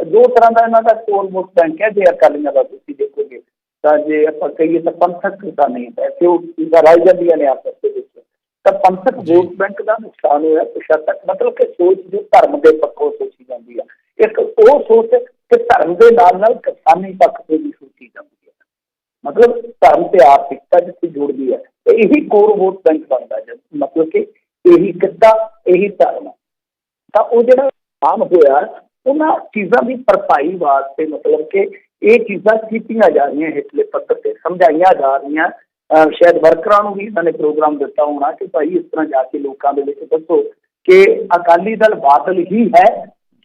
ਦੋ ਤਰ੍ਹਾਂ ਦਾ ਇਹਨਾਂ ਦਾ ਕੋਰ ਵੋਟ ਬੈਂਕ ਹੈ। ਜੇ ਅਕਾਲੀਆਂ ਦਾ ਤੁਸੀਂ ਦੇਖੋਗੇ ਤਾਂ ਜੇ ਆਪਾਂ ਕਹੀਏ ਤਾਂ ਪੰਥਕ ਤਾਂ ਨਹੀਂ, ਵੈਸੇ ਉਹ ਚੀਜ਼ਾਂ ਰਲ ਜਾਂਦੀਆਂ ਨੇ ਆਪਸ ਦੇ ਵਿੱਚ, ਤਾਂ ਪੰਥਕ ਵੋਟ ਬੈਂਕ ਦਾ ਨੁਕਸਾਨ ਹੋਇਆ ਕੁਛ ਹੱਦ ਤੱਕ। ਮਤਲਬ ਕਿ ਸੋਚ ਜੋ ਧਰਮ ਦੇ ਪੱਖੋਂ ਸੋਚੀ ਜਾਂਦੀ ਆ, ਇੱਕ ਉਹ ਸੋਚ ਕਿ ਧਰਮ ਦੇ ਨਾਲ ਕਿਸਾਨੀ ਪੱਖ ਤੇ ਵੀ ਸੋਚੀ ਜਾਂਦੀ ਹੈ। ਮਤਲਬ ਧਰਮ ਤੇ ਆਰਥਿਕਤਾ ਜਿੱਥੇ ਜੁੜਦੀ ਹੈ ਤੇ ਇਹੀ ਕੋਰ ਵੋਟ ਬੈਂਕ ਬਣਦਾ ਹੈ। ਮਤਲਬ ਕਿ ਇਹੀ ਕਿੱਤਾ, ਇਹੀ ਧਰਮ। ਤਾਂ ਉਹ ਜਿਹੜਾ ਆਮ ਹੋਇਆ ਉਹਨਾਂ ਚੀਜ਼ਾਂ ਦੀ ਭਰਪਾਈ ਵਾਸਤੇ ਮਤਲਬ ਕਿ ਇਹ ਚੀਜ਼ਾਂ ਕੀਤੀਆਂ ਜਾ ਰਹੀਆਂ, ਹੇਠਲੇ ਪੱਧਰ ਤੇ ਸਮਝਾਈਆਂ ਜਾ ਰਹੀਆਂ। ਸ਼ਾਇਦ ਵਰਕਰਾਂ ਨੂੰ ਵੀ ਇਹਨਾਂ ਨੇ ਪ੍ਰੋਗਰਾਮ ਦਿੱਤਾ ਹੋਣਾ ਕਿ ਭਾਈ ਇਸ ਤਰ੍ਹਾਂ ਜਾ ਕੇ ਲੋਕਾਂ ਦੇ ਵਿੱਚ ਦੱਸੋ ਕਿ ਅਕਾਲੀ ਦਲ ਬਾਦਲ ਹੀ ਹੈ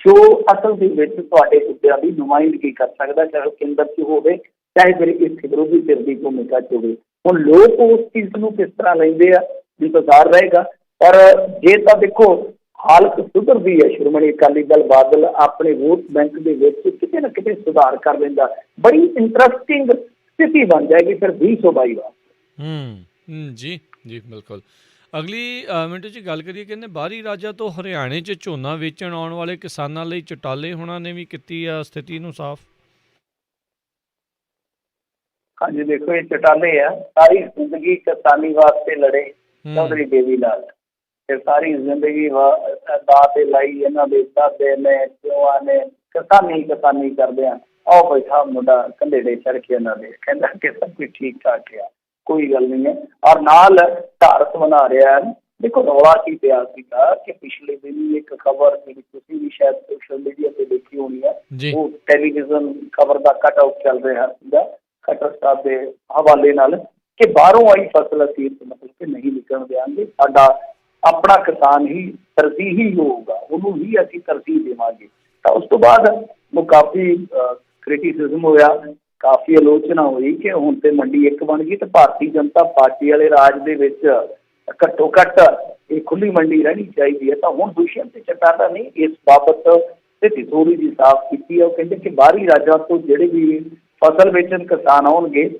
ਜੋ ਅਸਲ ਦੇ ਵਿੱਚ ਤੁਹਾਡੇ ਮੁੱਦਿਆਂ ਦੀ ਨੁਮਾਇੰਦਗੀ ਕਰ ਸਕਦਾ, ਚਾਹੇ ਉਹ ਕੇਂਦਰ 'ਚ ਹੋਵੇ ਚਾਹੇ ਫਿਰ ਇੱਥੇ ਵਿਰੋਧੀ ਧਿਰ ਦੀ ਭੂਮਿਕਾ 'ਚ ਹੋਵੇ। ਹੁਣ ਲੋਕ ਉਸ ਚੀਜ਼ ਨੂੰ ਕਿਸ ਤਰ੍ਹਾਂ ਲੈਂਦੇ ਆ ਇੰਤਜ਼ਾਰ ਰਹੇਗਾ। ਪਰ ਜੇ ਤਾਂ ਦੇਖੋ ਹਾਲਤ ਸੁਧਰਦੀ ਹੈ, ਸ਼੍ਰੋਮਣੀ ਅਕਾਲੀ ਦਲ ਬਾਦਲ ਆਪਣੇ ਵੋਟ ਬੈਂਕ ਦੇ ਵਿੱਚ ਕਿਤੇ ਨਾ ਕਿਤੇ ਸੁਧਾਰ ਕਰ ਲੈਂਦਾ, ਬੜੀ ਇੰਟਰਸਟਿੰਗ ਸਥਿਤੀ ਬਣ ਜਾਏਗੀ ਫਿਰ 2022 ਵਾਸਤੇ। ਜੀ ਜੀ ਬਿਲਕੁਲ। ਅਗਲੀ ਮਿੰਟ 'ਚ ਗੱਲ ਕਰੀਏ, ਕਹਿੰਦੇ ਬਾਹਰੀ ਰਾਜਾਂ ਤੋਂ ਹਰਿਆਣੇ 'ਚ ਝੋਨਾ ਵੇਚਣ ਆਉਣ ਵਾਲੇ ਕਿਸਾਨਾਂ ਲਈ ਚੌਟਾਲੇ ਹੋਣਾ ਨੇ ਵੀ ਕੀਤੀ ਆ ਸਥਿਤੀ ਨੂੰ ਸਾਫ਼। ਹਾਂਜੀ ਦੇਖੋ ਇਹ ਚੌਟਾਲੇ ਆ, ਸਾਰੀ ਜ਼ਿੰਦਗੀ ਕਿਸਾਨੀ ਵਾਸਤੇ ਲੜੇ ਚੌਧਰੀ ਦੇਵੀ ਲਾਲ, ਤੇ ਸਾਰੀ ਜ਼ਿੰਦਗੀ ਦਾ ਤੇ ਲਾਈ ਇਹਨਾਂ ਦੇ ਦਾਦੇ ਨੇ ਪਿਓਾਂ ਨੇ ਕਿਸਾਨੀ ਕਰਦੇ ਆ। ਆਓ ਬੈਠਾ ਮੁੰਡਾ ਕੰਧੇੜੇ ਚੜ੍ਹ ਕੇ ਇਹਨਾਂ ਦੇ ਕਹਿੰਦਾ ਕਿ ਸਭ ਕੁਝ ਠੀਕ ਠਾਕ ਆ, ਕੋਈ ਗੱਲ ਨਹੀਂ ਹੈ, ਔਰ ਨਾਲ ਧਾਰਤ ਬਣਾ ਰਿਹਾ। ਦੇਖੋ ਰੌਲਾ ਕੀ ਪਿਆ ਸੀਗਾ ਕਿ ਪਿਛਲੇ ਦਿਨ ਇੱਕ ਖਬਰ ਜਿਹੜੀ ਤੁਸੀਂ ਵੀ ਸ਼ਾਇਦ ਸੋਸ਼ਲ ਮੀਡੀਆ ਤੇ ਦੇਖੀ ਹੋਣੀ ਹੈ, ਉਹ ਟੈਲੀਵਿਜ਼ਨ ਖਬਰ ਦਾ ਕੱਟ ਆਊਟ ਚੱਲ ਰਿਹਾ ਸੀਗਾ ਖੱਟਰ ਸਾਹਿਬ ਦੇ ਹਵਾਲੇ ਨਾਲ ਕਿ ਬਾਹਰੋਂ ਆਈ ਫਸਲ ਅਸੀਂ ਮਤਲਬ ਕਿ ਨਹੀਂ ਨਿਕਲਣ ਦਿਆਂਗੇ, ਸਾਡਾ ਆਪਣਾ ਕਿਸਾਨ ਹੀ ਤਰਜੀਹੀ ਹੋਊਗਾ, ਉਹਨੂੰ ਹੀ ਅਸੀਂ ਤਰਜੀਹ ਦੇਵਾਂਗੇ। ਤਾਂ ਉਸ ਤੋਂ ਬਾਅਦ ਉਹ ਕਾਫੀ ਕ੍ਰਿਟਿਸਿਜ਼ਮ ਹੋਇਆ, ਕਾਫੀ ਆਲੋਚਨਾ ਹੋਈ ਕਿ ਹੁਣ ਤੇ ਮੰਡੀ ਇੱਕ ਬਣ ਗਈ ਤੇ ਭਾਰਤੀ ਜਨਤਾ ਪਾਰਟੀ ਵਾਲੇ ਰਾਜ ਦੇ ਵਿੱਚ ਘੱਟੋ ਘੱਟ ਇਹ ਖੁੱਲੀ ਮੰਡੀ ਰਹਿਣੀ ਚਾਹੀਦੀ ਹੈ। ਤਾਂ ਹੁਣ ਦੁਸ਼ਯੰਤ ਚਟਾਲਾ ਨੇ ਇਸ ਬਾਬਤ ਸਥਿਤੀ ਥੋੜ੍ਹੀ ਜਿਹੀ ਸਾਫ਼ ਕੀਤੀ ਹੈ। ਉਹ ਕਹਿੰਦੇ ਕਿ ਬਾਹਰੀ ਰਾਜਾਂ ਤੋਂ ਜਿਹੜੇ ਵੀ ਫਸਲ ਵੇਚਣ ਕਿਸਾਨ ਆਉਣਗੇ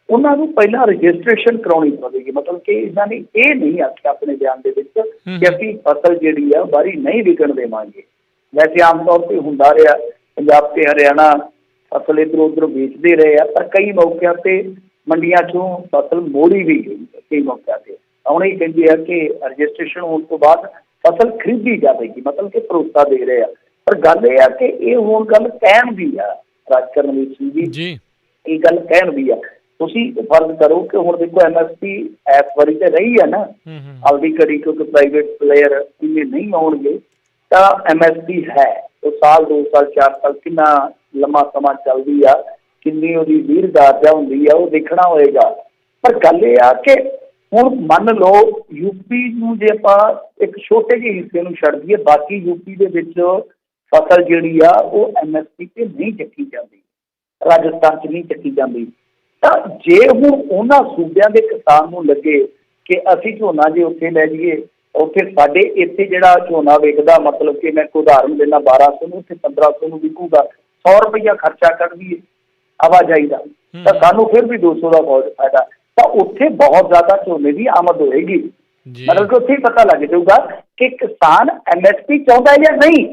ਉਹਨਾਂ ਨੂੰ ਪਹਿਲਾਂ ਰਜਿਸਟ੍ਰੇਸ਼ਨ ਕਰਾਉਣੀ ਪਵੇਗੀ। ਮਤਲਬ ਕਿ ਇਹਨਾਂ ਨੇ ਇਹ ਨਹੀਂ ਆਖਿਆ ਆਪਣੇ ਬਿਆਨ ਦੇ ਵਿੱਚ ਕਿ ਅਸੀਂ ਫਸਲ ਜਿਹੜੀ ਆ ਬਾਹਰੀ ਨਹੀਂ ਵਿਕਣ ਦੇਵਾਂਗੇ। ਵੈਸੇ ਆਮ ਤੌਰ ਤੇ ਹੁੰਦਾ ਰਿਹਾ, ਪੰਜਾਬ ਤੇ ਹਰਿਆਣਾ ਫਸਲ ਇੱਧਰ ਉੱਧਰ ਵੇਚਦੇ ਰਹੇ ਆ, ਪਰ ਕਈ ਮੌਕਿਆਂ ਤੇ ਮੰਡੀਆਂ 'ਚੋਂ ਫਸਲ ਮੋੜੀ ਵੀ ਗਈ ਕਈ ਮੌਕਿਆਂ ਤੇ। ਹੁਣ ਇਹ ਕਹਿੰਦੇ ਆ ਕਿ ਰਜਿਸਟ੍ਰੇਸ਼ਨ ਹੋਣ ਤੋਂ ਬਾਅਦ ਫਸਲ ਖਰੀਦੀ ਜਾਵੇਗੀ, ਮਤਲਬ ਕਿ ਭਰੋਸਾ ਦੇ ਰਹੇ ਆ। ਪਰ ਗੱਲ ਇਹ ਆ ਕਿ ਇਹ ਹੁਣ ਗੱਲ ਕਹਿਣ ਦੀ ਆ, ਰਾਜਕਰਨ ਵਿੱਚ ਜੀ ਇਹ ਗੱਲ ਕਹਿਣ ਦੀ ਆ। ਤੁਸੀਂ ਫਰਜ਼ ਕਰੋ ਕਿ ਹੁਣ ਦੇਖੋ MSP ਇਸ ਵਾਰੀ ਤੇ ਰਹੀ ਹੈ ਨਾ ਆਪਦੀ ਘੜੀ, ਕਿਉਂਕਿ ਪ੍ਰਾਈਵੇਟ ਪਲੇਅਰ ਇੰਨੇ ਨਹੀਂ ਆਉਣਗੇ ਤਾਂ MSP ਹੈ। ਉਹ ਸਾਲ 2 ਸਾਲ 4 ਸਾਲ ਕਿੰਨਾ ਲੰਮਾ ਸਮਾਂ ਚੱਲਦੀ ਆ, ਕਿੰਨੀ ਉਹਦੀ ਵੀਰਗਾਰਜਾ ਹੁੰਦੀ ਆ, ਉਹ ਦੇਖਣਾ ਹੋਏਗਾ। ਪਰ ਗੱਲ ਇਹ ਆ ਕਿ ਹੁਣ ਮੰਨ ਲਓ ਯੂਪੀ ਨੂੰ ਜੇ ਆਪਾਂ ਇੱਕ ਛੋਟੇ ਜਿਹੇ ਹਿੱਸੇ ਨੂੰ ਛੱਡ ਦਈਏ, ਬਾਕੀ ਯੂਪੀ ਦੇ ਵਿੱਚ ਫਸਲ ਜਿਹੜੀ ਆ ਉਹ MSP ਤੇ ਨਹੀਂ ਚੱਕੀ ਜਾਂਦੀ, ਰਾਜਸਥਾਨ 'ਚ ਨਹੀਂ ਚੱਕੀ ਜਾਂਦੀ। ਤਾਂ ਜੇ ਹੁਣ ਉਹਨਾਂ ਸੂਬਿਆਂ ਦੇ ਕਿਸਾਨ ਨੂੰ ਲੱਗੇ ਕਿ ਅਸੀਂ ਝੋਨਾ ਜੇ ਉੱਥੇ ਲੈ ਜਾਈਏ, ਉੱਥੇ ਸਾਡੇ ਇੱਥੇ ਜਿਹੜਾ ਝੋਨਾ ਵਿਕਦਾ, ਮਤਲਬ ਕਿ ਮੈਂ ਕੋਈ ਉਦਾਹਰਨ ਦਿੰਦਾ 1200 ਨੂੰ ਉੱਥੇ 1500 ਨੂੰ ਵਿਕੂਗਾ, 100 ਰੁਪਈਆ ਖਰਚਾ ਕੱਢ ਦਈਏ ਆਵਾਜਾਈ ਦਾ, ਤਾਂ ਸਾਨੂੰ ਫਿਰ ਵੀ 200 ਦਾ ਬਹੁਤ ਫਾਇਦਾ। ਤਾਂ ਉੱਥੇ ਬਹੁਤ ਜ਼ਿਆਦਾ ਝੋਨੇ ਦੀ ਆਮਦ ਹੋਏਗੀ। ਮਤਲਬ ਕਿ ਉੱਥੇ ਹੀ ਪਤਾ ਲੱਗ ਜਾਊਗਾ ਕਿ ਕਿਸਾਨ MSP ਚਾਹੁੰਦਾ ਜਾਂ ਨਹੀਂ।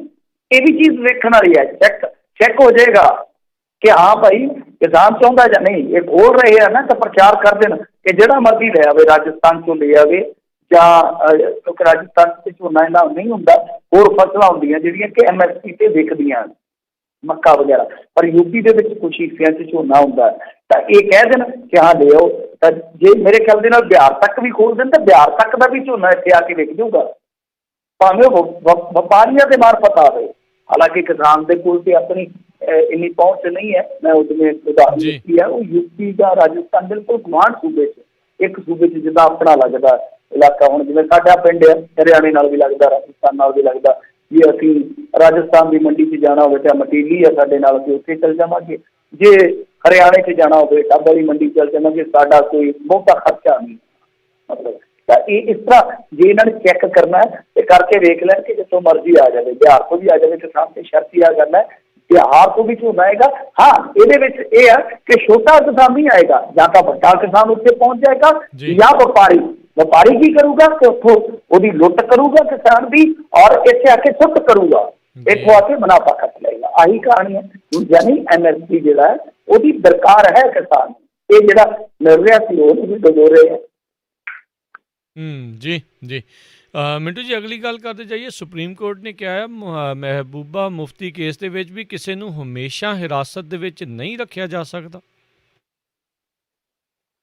ਇਹ ਵੀ ਚੀਜ਼ ਵੇਖਣ ਵਾਲੀ ਹੈ, ਚੈੱਕ ਹੋ ਜਾਏਗਾ ਕਿ ਹਾਂ ਭਾਈ ਕਿਸਾਨ ਚਾਹੁੰਦਾ ਜਾਂ ਨਹੀਂ। ਇਹ ਬੋਲ ਰਹੇ ਆ ਨਾ ਤਾਂ ਪ੍ਰਚਾਰ ਕਰ ਦੇਣ ਕਿ ਜਿਹੜਾ ਮਰਜ਼ੀ ਲੈ ਆਵੇ, ਰਾਜਸਥਾਨ 'ਚੋਂ ਲੈ ਆਵੇ, ਜਾਂ ਕਿਉਂਕਿ ਰਾਜਸਥਾਨ 'ਚ ਝੋਨਾ ਇੰਨਾ ਨਹੀਂ ਹੁੰਦਾ, ਹੋਰ ਫਸਲਾਂ ਹੁੰਦੀਆਂ ਜਿਹੜੀਆਂ ਕਿ MSP ਤੇ ਵਿਕਦੀਆਂ। मक्का वगैरह, पर यूपी के कुछ हिस्सों से झोना होंगे तो ये कह देन कि हाँ ले आओ, तो जे मेरे ख्याल के बिहार तक भी खोल दें तो बिहार तक का भी झोना इतने आके विक जाऊगा, भावें व्यापारियों के मार्फत आए। हालांकि किसान के कोल तो अपनी इन्नी पहुंच नहीं है, मैं उसमें उदाहरण जी दी है, वो यूपी का राजस्थान बिल्कुल गुआढ़ सूबे एक सूबे जिदा अपना लगता इलाका, हूँ जिवें साडा पिंड है हरियाणे नाल भी लगता, राजस्थान नाल भी लगता, जे असीं राजस्थान की मंडी च जाना हो चाहे मटीली है साडे नाल, असीं उत्थे चल जावांगे, जे हरियाणे च जाना हो टाबा वाली मंडी चल जावांगे, साडा कोई बहुता खर्चा नहीं। मतलब इस तरह जे इन्होंने चैक करना है तो करके वेख लैन कि जितों मर्जी आ जाए, बिहार तो भी आ जाए किसान से शर्त ही आ करना है, बिहार तो भी झोना आएगा। हाँ ये है कि छोटा किसान नहीं आएगा, या तो बड़ा किसान उत्थे पहुंच जाएगा जी या व्यापारी। व्यापारी की करूगा कि उतों वो लुट करूगा किसान की और इतने आके सुट करूगा, इतों आके मुनाफा खट लेगा। आही कहानी है, यानी MSP जो है वो दरकार है किसान, ये जो मिल रहा सी वो डबो रहे हैं। जी जी ਮਿੰਟੂ ਜੀ ਅਗਲੀ ਗੱਲ ਕਰਦੇ ਜਾਈਏ। ਸੁਪਰੀਮ ਕੋਰਟ ਨੇ ਕਿਹਾ ਹੈ ਮਹਿਬੂਬਾ ਮੁਫਤੀ ਕੇਸ ਦੇ ਵਿੱਚ ਵੀ ਕਿਸੇ ਨੂੰ ਹਮੇਸ਼ਾ ਹਿਰਾਸਤ ਦੇ ਵਿੱਚ ਨਹੀਂ ਰੱਖਿਆ ਜਾ ਸਕਦਾ।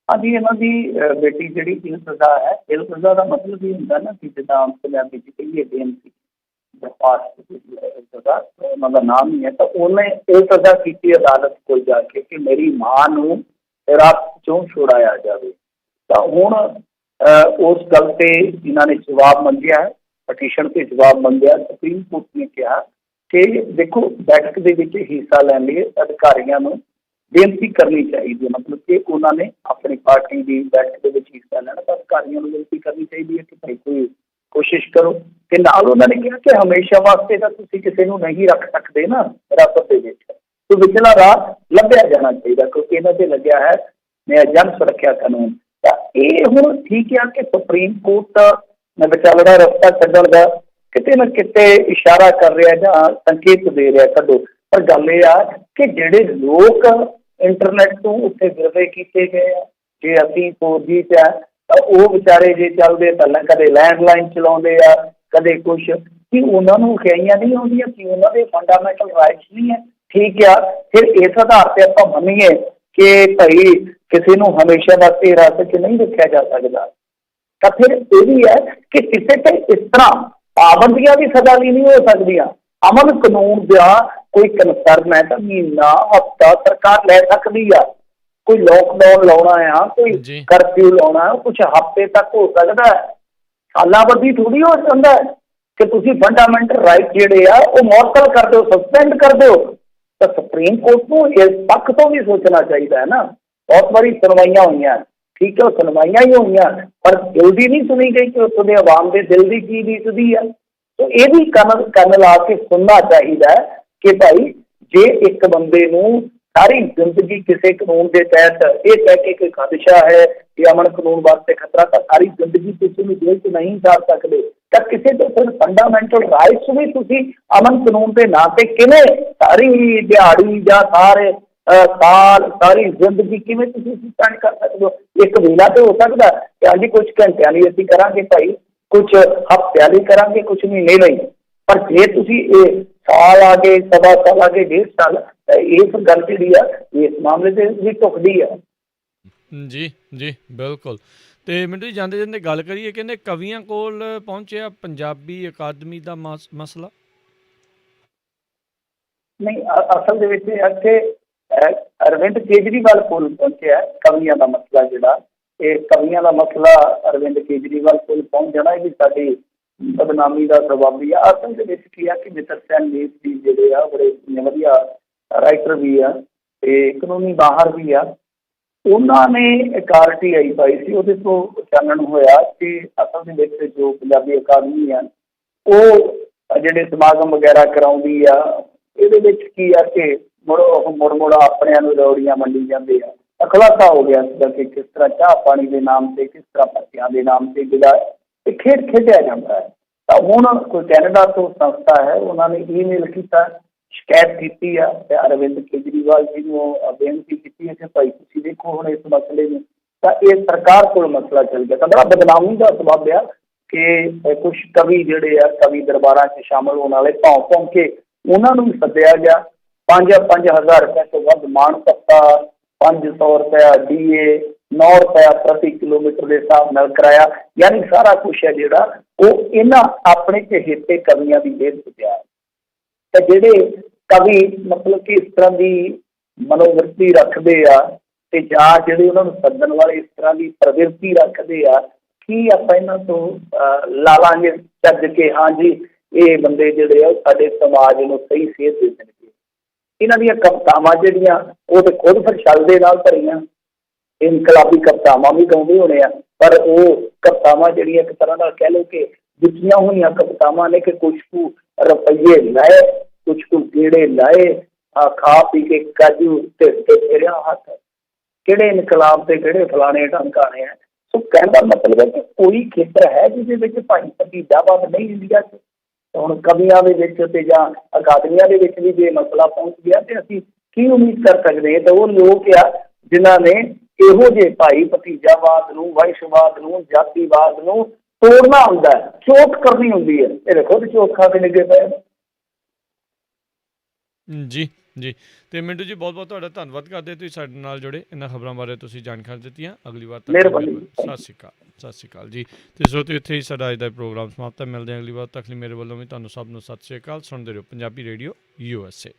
हाँ जी, इन्हों की बेटी जी इल सज़ा है, इल सज़ा का मतलब ये होंगे ना कि जिदा आम पंजाबी कहिए बेनती सज़ा उन्होंने नाम ही है, तो उन्हें इल सज़ा की अदालत को जाके कि मेरी मां नूं हिरासत चों छुड़ाया जाए। तो हुण उस गल से इन्होंने जवाब मंगिया है, पटीशन से जवाब मंगिया। सुप्रीम कोर्ट ने कहा कि देखो बैठक के हिस्सा लैण लई अधिकारियों नूं बेनती करनी चाहिए, मतलब कि उन्होंने अपनी पार्टी की बैठक के हिस्सा लेना तो अधिकारियों को बेनती करनी चाहिए कि भाई कोई कोशिश करो। कि नाल उन्होंने कहा कि हमेशा वास्ते तो तुसीं किसी को नहीं रख सकते ना हिरासत के विच, तो विचला राह लभ्या जाना चाहिए, क्योंकि इन्हां ते लग्या है नया जन सुरक्षा कानून। तो ये हुण ठीक है कि सुप्रीम कोर्ट विचालड़ा रस्ता छड्डण दा किते ना किते इशारा कर रहा है जां संकेत दे रहा है छड्डो, पर गल ये आ कि जिहड़े लोग इंटरनेट तो उत्थे गिरवे किए गए हैं, जे असीं 4G च है तो वो बेचारे जे चलते पहले कदे लैंडलाइन चलाते आ कदे कुछ, कि उन्होंने खियाइयां नहीं आउंदियां, कि उन्होंने फंडामेंटल राइट्स नहीं है। ठीक है, फिर इस आधार पर आप मनीए कि भाई किसी को हमेशा वास्ते हिरासत च नहीं रखा जा सकता, तो फिर ये भी है कि किसी पर इस तरह पाबंदियां भी सदा ली नहीं हो सकदियां। अमन कानून का कोई कंसर्न है तो महीना हफ्ता सरकार लै सकती है, कोई लॉकडाउन लाना है, कोई जी करफ्यू लाना है, कुछ हफ्ते तक हो सकता है, सालाबद्धी थोड़ी हो सकता है कि तुसीं फंडामेंटल राइट जिहड़े आ वो मुअत्तल कर दो, सस्पेंड कर दो। तो सुप्रीम कोर्ट को इस पक्ष तो भी सोचना चाहिए है ना। बहुत बारी सुनवाइयां हुई, ठीक है सुनवाइयां ही हुई, पर जल्दी नहीं सुनी गई कि उत्थों दे अवाम दे दिल की की बीतदी है। तो ये भी कन ला के सुनना चाहिए कि भाई जे एक बंदे नूं सारी जिंदगी किसी कानून के तहत ये कह के कोई खदशा है कि अमन कानून वास्ते खतरा, तो सारी जिंदगी किसी को जेल च नहीं जा सकते, तो किसी तो फिर फंडामेंटल राइट्स भी तुसीं अमन कानून के नाम से किवें सारी दिहाड़ी या सारे साल सारी जिंदगी किवें तुसीं स्पेंड कर सकते हो। एक महीना तो हो सकता कि हाँ जी कुछ घंटिया लिए असीं करांगे भाई, कुछ हफ्त्या लिए करांगे, कुछ महीने नहीं, पर जे तुसीं साल आगे सवा साल आगे 1.5 साल, इस गल जी इस मामले से भी ढुकदी है। जी जी बिल्कुल। तो मिंटू जी जाते जाते गल करिए, कहते कवियां कोल पहुंचया पंजाबी अकादमी का मसला। नहीं असल दे विच है कि अरविंद केजरीवाल कोल पहुंचे कवियां का मसला जिहड़ा, ये कवियां का मसला अरविंद केजरीवाल कोल पहुंच जाना ये साडी बदनामी का सबब ही है। असल दे विच की है कि मित्र सैन मीत जी जिहड़े आ बड़े वधिया राइटर भी आ ते कानूनी बाहर भी आ, उन्होंने एक RTI पाई सी, उहदे तो चानण होया कि असल दे विच जो पंजाबी अकादमी है वो जिहड़े समागम वगैरह कराउंदी आ, इहदे विच की है कि मुड़ अपने रौड़ियां मंडी जाते हैं। खुलासा हो गया कि किस तरह चाह पानी के नाम से, किस तरह पत्तियां के नाम से जिहड़ा खेड खेडिया जाता है। तो हुण कोई कैनेडा तो संस्था है, उन्होंने ईमेल किया, शिकायत की है अरविंद केजरीवाल जी को बेनती की है कि भाई तुसीं देखो हुण इस मसले में, तो ये सरकार को मसला चल गया। तो बड़ा बदनामी का सबब है कि कुछ कवि जिहड़े आ कवि दरबारां च शामिल होने वाले भौं भौं के उन्होंने भी सद्दिया गया, 5,000 ਰੁਪਏ ਤੋਂ ਵੱਧ ਮਾਣ ਭੱਤਾ, 500 ਰੁਪਇਆ DA, 9 ਰੁਪਇਆ ਪ੍ਰਤੀ ਕਿਲੋਮੀਟਰ ਦੇ ਹਿਸਾਬ ਨਾਲ ਕਰਾਇਆ। ਯਾਨੀ ਸਾਰਾ ਕੁਛ ਹੈ ਜਿਹੜਾ ਉਹ ਇਹਨਾਂ ਆਪਣੇ ਚਹੇਤੇ ਕਵੀਆਂ ਦੀ ਮਿਹਨਤ ਤੇ ਆ। ਤੇ ਜਿਹੜੇ ਕਵੀ ਮਤਲਬ ਕਿ ਇਸ ਤਰ੍ਹਾਂ ਦੀ ਮਨੋਵਰਤੀ ਰੱਖਦੇ ਆ ਤੇ ਜਾਂ ਜਿਹੜੇ ਉਹਨਾਂ ਨੂੰ ਸੱਦਣ ਵਾਲੇ ਇਸ ਤਰ੍ਹਾਂ ਦੀ ਪ੍ਰਵਿਰਤੀ ਰੱਖਦੇ ਆ, ਕੀ ਆਪਾਂ ਇਹਨਾਂ ਤੋਂ ਲਾ ਲਾਂਗੇ ਚੱਜ ਕੇ ਹਾਂਜੀ ਇਹ ਬੰਦੇ ਜਿਹੜੇ ਆ ਸਾਡੇ ਸਮਾਜ ਨੂੰ ਸਹੀ ਸੇਧ ਦੇ ਦੇਣਗੇ। ਇਹਨਾਂ ਦੀਆਂ ਕਵਿਤਾਵਾਂ ਜਿਹੜੀਆਂ ਉਹ ਤੇ ਖੁਦ ਫਿਰ ਛਲ ਦੇ ਨਾਲ ਭਰੀਆਂ, ਇਨਕਲਾਬੀ ਕਵਿਤਾਵਾਂ ਵੀ ਗਾਉਂਦੇ ਹੋਣੇ ਆ, ਪਰ ਉਹ ਕਵਿਤਾਵਾਂ ਜਿਹੜੀਆਂ ਇੱਕ ਤਰ੍ਹਾਂ ਨਾਲ ਕਹਿ ਲਓ ਕਿ ਵਿਚੀਆਂ ਹੋਈਆਂ ਕਵਿਤਾਵਾਂ ਨੇ ਕਿ ਕੁਛ ਕੁ ਰੁਪਈਏ ਲਾਏ, ਕੁਛ ਕੁ ਗੇੜੇ ਲਾਏ, ਖਾ ਪੀ ਕੇ ਕਾਜੂ ਤੇ ਫੇਰਿਆ ਹੱਥ, ਕਿਹੜੇ ਇਨਕਲਾਬ ਤੇ ਕਿਹੜੇ ਫਲਾਣੇ ਢੰਕਾਣੇ ਆ। ਸੋ ਕਹਿਣ ਦਾ ਮਤਲਬ ਹੈ ਕਿ ਕੋਈ ਖੇਤਰ ਹੈ ਜਿਹਦੇ ਵਿੱਚ ਭਾਈ ਭਤੀਜਾਵਾਦ ਨਹੀਂ ਇੰਡੀਆ 'ਚ। ਹੁਣ ਕਵੀਆਂ ਦੇ ਵਿੱਚ ਤੇ ਜਾਂ ਅਕਾਦਮੀਆਂ ਦੇ ਵਿੱਚ ਵੀ ਜੇ ਮਸਲਾ ਪਹੁੰਚ ਗਿਆ ਤੇ ਅਸੀਂ ਕੀ ਉਮੀਦ ਕਰ ਸਕਦੇ ਹਾਂ। ਤਾਂ ਉਹ ਲੋਕ ਆ ਜਿਨ੍ਹਾਂ ਨੇ ਇਹੋ ਜਿਹੇ ਭਾਈ ਭਤੀਜਾਵਾਦ ਨੂੰ, ਵੰਸ਼ਵਾਦ ਨੂੰ, ਜਾਤੀਵਾਦ ਨੂੰ ਤੋੜਨਾ ਹੁੰਦਾ ਹੈ, ਚੋਟ ਕਰਨੀ ਹੁੰਦੀ ਹੈ। ਇਹ ਖੁਦ ਚੋਟ ਖਾ ਕੇ ਨਿੱਗੇ ਪਏ। ਜੀ ਜੀ। ਤੇ ਮਿੰਟੂ ਜੀ ਬਹੁਤ ਬਹੁਤ ਤੁਹਾਡਾ ਧੰਨਵਾਦ ਕਰਦੇ, ਤੁਸੀਂ ਸਾਡੇ ਨਾਲ ਜੁੜੇ, ਇਹਨਾਂ ਖਬਰਾਂ ਬਾਰੇ ਤੁਸੀਂ ਜਾਣਕਾਰੀ ਦਿੱਤੀਆਂ। ਅਗਲੀ ਵਾਰ ਤੱਕ ਮਿਹਰਬਾਨੀ। ਸਤਿ ਸ਼੍ਰੀ ਅਕਾਲ। ਸਤਿ ਸ਼੍ਰੀ ਅਕਾਲ ਜੀ। ਤੇ ਸਰੋਤਿਓ ਇੱਥੇ ਹੀ ਸਾਡਾ ਅੱਜ ਦਾ ਪ੍ਰੋਗਰਾਮ ਸਮਾਪਤ ਹੈ। ਮਿਲਦੇ ਹਾਂ ਅਗਲੀ ਵਾਰ ਤੱਕ ਲਈ। ਮੇਰੇ ਵੱਲੋਂ ਵੀ ਤੁਹਾਨੂੰ ਸਭ ਨੂੰ ਸਤਿ ਸ਼੍ਰੀ ਅਕਾਲ। ਸੁਣਦੇ ਰਹੋ ਪੰਜਾਬੀ ਰੇਡੀਓ USA।